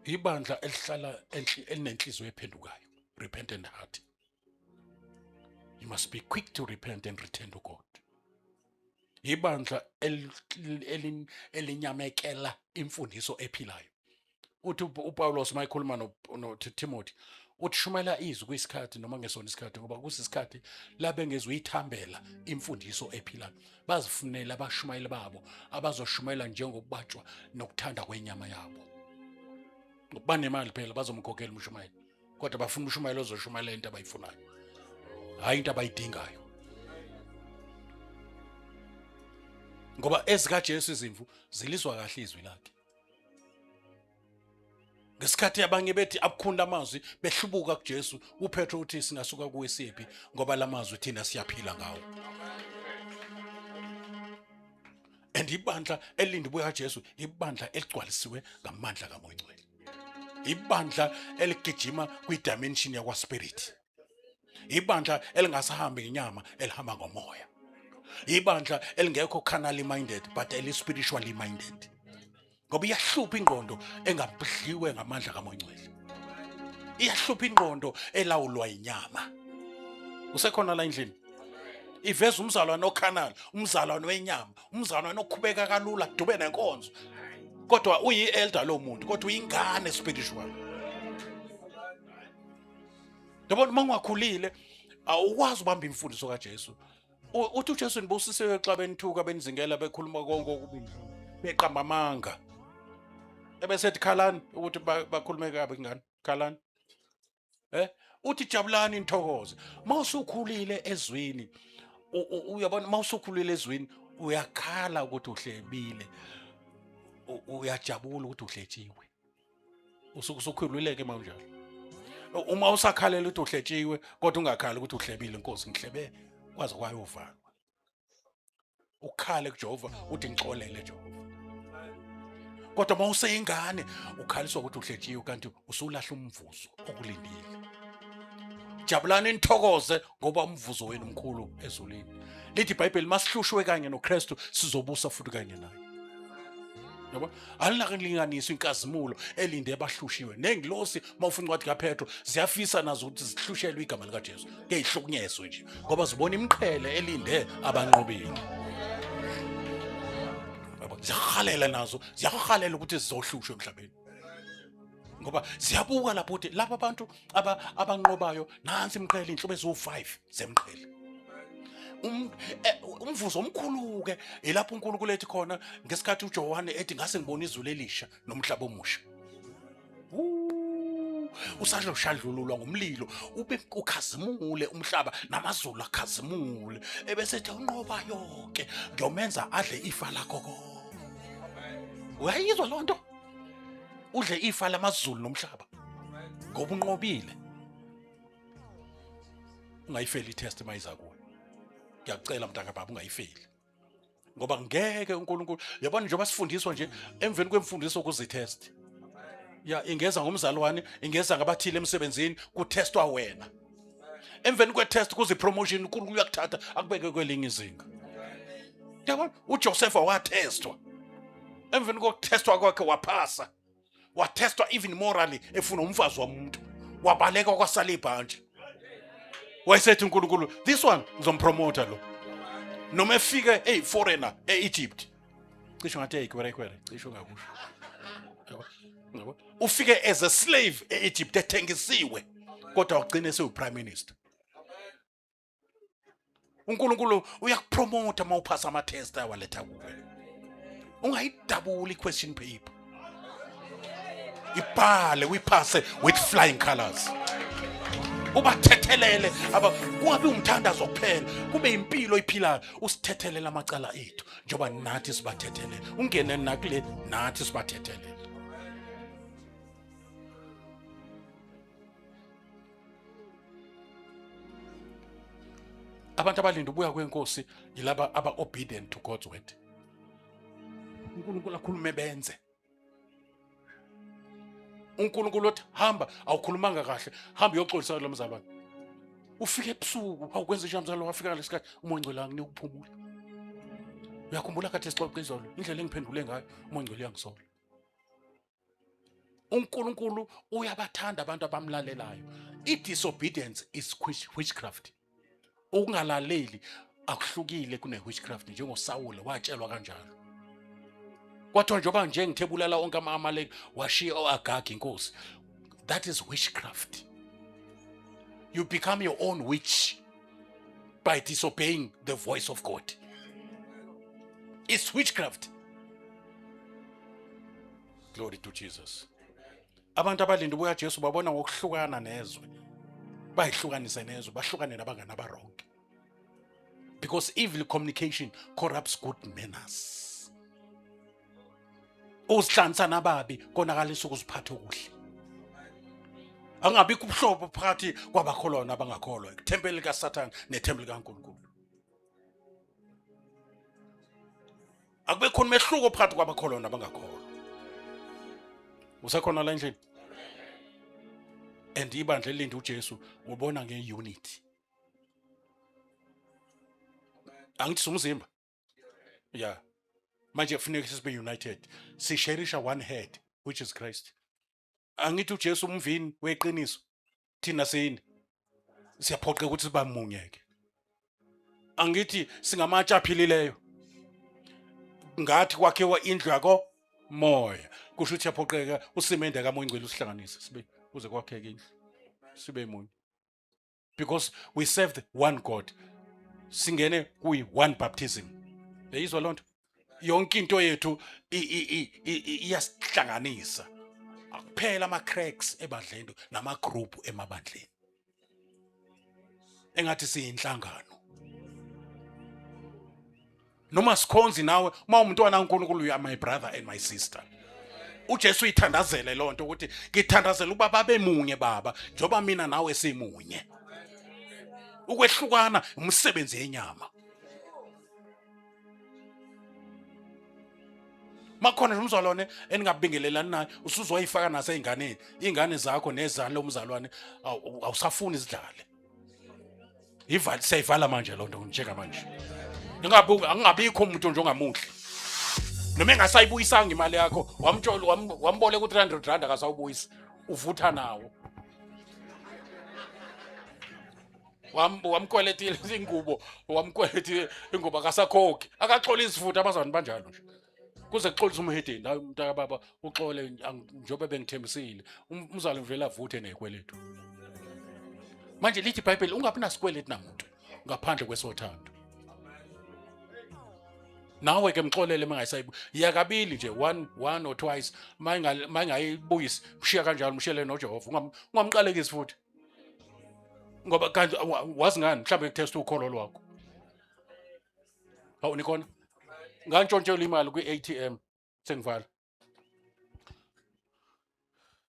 Ibandla elihlala elinenhliziyo ephendukayo, repentant heart. You must be quick to repent and return to God. Ibandla elinyamekela imfundiso ephilayo. Uthi uPawulos mayikhuluma noTimothy uthi shumela izwi kwisikhathi noma ngesona isikhathi, ngoba kusisikhathi la bengezuyithambela imfundiso ephilayo, bazifunela abashumayeli babo abazoshumayela njengokubatshwa nokuthanda kwenyama yabo. Banemali phela bazomkhokhela umshumayeli, kodwa bafuna umshumayeli ozoshumayela into abayifunayo, hayi into abayidingayo. Ngoba ezikaJesu izimvu zilizwa kahle izwi lakhe. Ngesikhathi abanye bethi abukhunda amazwi behlubuka kuJesu, uPetro uthi singasuka kuwe siphi ngoba lamazwi thina siyaphila ngawo. And ibandla elinde buya kaJesu, ibandla eligcwalisiwe ngamandla kaMoya Ngcwele. Ibandla eligijima kwi-dimension yakwa-spirit. Ibandla elingasahambi ngenyama, elihamba ngomoya. Ibandla elingekho carnally minded but eli-spiritually minded. Ngoba iyahlupha ingqondo engabhidliwe ngamandla kaMoya Ngcwele. Iyahlupha ingqondo elawulwa inyama. Usekhona la endlini? Iveza umzalwane ocarnal, umzalwane wenyama, umzalwane okhubeka kalula kudube nenkonzo. Kodwa uyi-elder lo muntu, kodwa uyingane spiritual. Yabona mangakhulile awukwazi ubamba imfundiso kaJesu. Uthi uJesu nibusisiwe xa benithuka benizingela bekhuluma konke okubili, beqamba amanga. Ebesethi khalani ukuthi bakhulume kabi ngani? Khalani. Uthi jabulani nithokoze. Mawusukhulile ezwini, uyabona mawusukhulile ezwini uyakhala ukuthi uhlebile. Uyajabula ukuthi uhletshiwe. Usukhululeke mawunjalo. Uma usakhalela ukuthi uhletshiwe kodwa ungakhala ukuthi uhlebile, Nkosi ngihlebe kwaze kwayovalwa. Ukhale kuJehova uthi ngixolele Jehova. Kodwa mawuseyingane ukhaliswa ukuthi uhletshiwe kanti usulahla umvuzo okulindile. Jabulani nithokoze ngoba umvuzo wenu mkhulu ezulwini. Lithi iBhayibheli masihlushwe kanye noKristu sizobusa futhi kanye naye. Yabo alinakulinganiswa inkazimulo elinde abahlushiwe nengilosi mawufuna incwadi kaPetro ziyafisa nazo ukuthi zihlushelwe igama likaJesu ngeyihlukunyezwe nje ngoba zibona imqhele elinde abanqobile. Yabo ziyahalela nazo ziyahalela ukuthi zizohlushwe emhlabeni ngoba ziyabuka lapho ukuthi laba bantu abanqobayo nansi imqhele inhlobo ezo5 zemqhele. Umvuzo omkhulu ke elapho uNkulunkulu ethi khona ngesikhathi uJohane ethi ngase ngibona izulu elisha nomhlaba omusha. Usadlo shadlululwa ngomlilo ube ukhazimule umhlaba namazulu akhazimule ebese ethi unqoba yonke ngiyomenza adle ifa lakho konke. Uyayizwa lonto? Udle ifa lamazulu nomhlaba ngoba unqobile. Ungayifeli itest mayiza kuwe. Ngiyacela mntaka baba ungayifeli. Ngoba ngeke uNkulunkulu yabona njengoba sifundiswa nje emveni kwemfundiso kuzitest. Ya ingeza ngomzalwane, ingeza ngabathile emsebenzini kutestwa wena. Emveni kwetest kuzipromotion uNkulunkulu uyakuthatha akubeke kwelinye izinga. Yabona uJoseph watestwa. Emveni kokutestwa kwakhe waphasa. Watestwa even morally efuna umfazi womuntu. Wabaleka kwasala ibhanje. Wayesethi uNkulunkulu this one ngizompromoter lo. Noma efike foreigner eEgypt. Cisho ngathi eyikwere cisho ngakusho. Yabo. Ufike as a slave eEgypt ethengisiwe kodwa ugcine seyiprime minister. uNkulunkulu uyakupromoter mawuphasa ama test awaletha kuwe. Ungayidabula iquestion paper. Ibhale uyiphase with flying colors. Ubathethelele kungabi umthandazo kuphela kube impilo iphilayo usithethelele amacala ethu njoba nathi sibathethelele ungene nakule nathi sibathethelele. Abantu abalinda ubuya kwenkosi yilaba aba-obedient to God's word. uNkulunkulu akhulume benze. uNkulunkulu uthi hamba awukhulumanga kahle hamba uyoxolisa lo mzalwane. Ufike ebusuku awukwenza nje mzalwane wafika lesikhathi uMoya Ngcwele anginike ukuphumula. Uyakhumbula kathi sixoxe izolo indlela engiphendule ngayo uMoya Ngcwele uyangisola. uNkulunkulu uyabathanda abantu abamlalelayo. I-disobedience is witchcraft. Ukungalaleli akuhlukile kune witchcraft njengoSawule watshelwa kanjalo. Kwathiwa njengoba nje ngithebulala onke ama-Amaleki washiya oAgagi inkosi. That is witchcraft. You become your own witch by disobeying the voice of God. It's witchcraft. Glory to Jesus. Abantu abalinde ubuka Jesu babona ngokuhlukana nezwe. Bayihlukanise nezwe, bahlukane nabangani abaronke. Because evil communication corrupts good manners. Uzihlanza nababi konakalisa ukuziphatha okuhle. Angabikho ubuhlobo phakathi kwabakholwa nabangakholwa, ithempeli kaSathane nethempeli kaNkulunkulu. Akube khona umehluko phakathi kwabakholwa nabangakholwa. Usakhona la endlini? And ibandla elinde uJesu ubona ngeunity. Angithi umzimba? Yeah. Manje kufanele sibe united. Sisharisha one head, which is Christ. Angithi uJesu umvini weqiniso. Thina sini siyaphoqa ukuthi siba munyeke. Angithi singamatsha aphilileyo. Ngathi kwakhiwa indlu yako moya. Kusho ukuthi yaphoqeka usimende kamoya ingcwele usihlanganise sibe uze kwakheke indlu. Sibe munye. Because we serve the one God. Singene kuyi one baptism. Yeyizwa lonto? Yonke into yethu iyasihlanganisa. Akuphela ama cracks ebandleni nama group emabandleni. Engathi siyinhlangano. Noma sikhonzi nawe uma umntwana kaNkulunkulu you are my brother and my sister. uJesu ithandazele lonto ukuthi ngithandazela ukuba babe munye baba njoba mina nawe simunye. Ukwehlukana umsebenzi yenyama. Makhona umzalwane eningabingelelani naye usuzoyifaka naseyinganeni. Ingane zakho nezalo umzalwane awusafuni izidlale. Ivali seyivala manje lonto ngicheka manje. Angabikho umuntu njengamuhle. Noma engasayibuyisanga imali yakho wamboleka u300 akasawubuyisa uvutha nawo. Wamkweletile ingubo wamkweletile ingubo akasakhokhi akaxola izifutha abazani banjalo nje. Kuze kuxolisa umhedeni la umntaka baba uxole njobe bengithembisile umzalo mvela avuthe nekweletu. Manje lithi iBhayibheli ungabi nasikweleti namuntu ngaphandle kwesothando. Nawe ke mxolele mangayisayibu yakabili nje one or twice mangayibuyisi mshiya kanjalo mshiyele noJehova ungamqalekisi futhi. Ngoba kanti wazi ngani mhlawumbe ukutest ukholo lwakho. Hawu nikhona? Ngantshontshela imali kwi-ATM sengivala.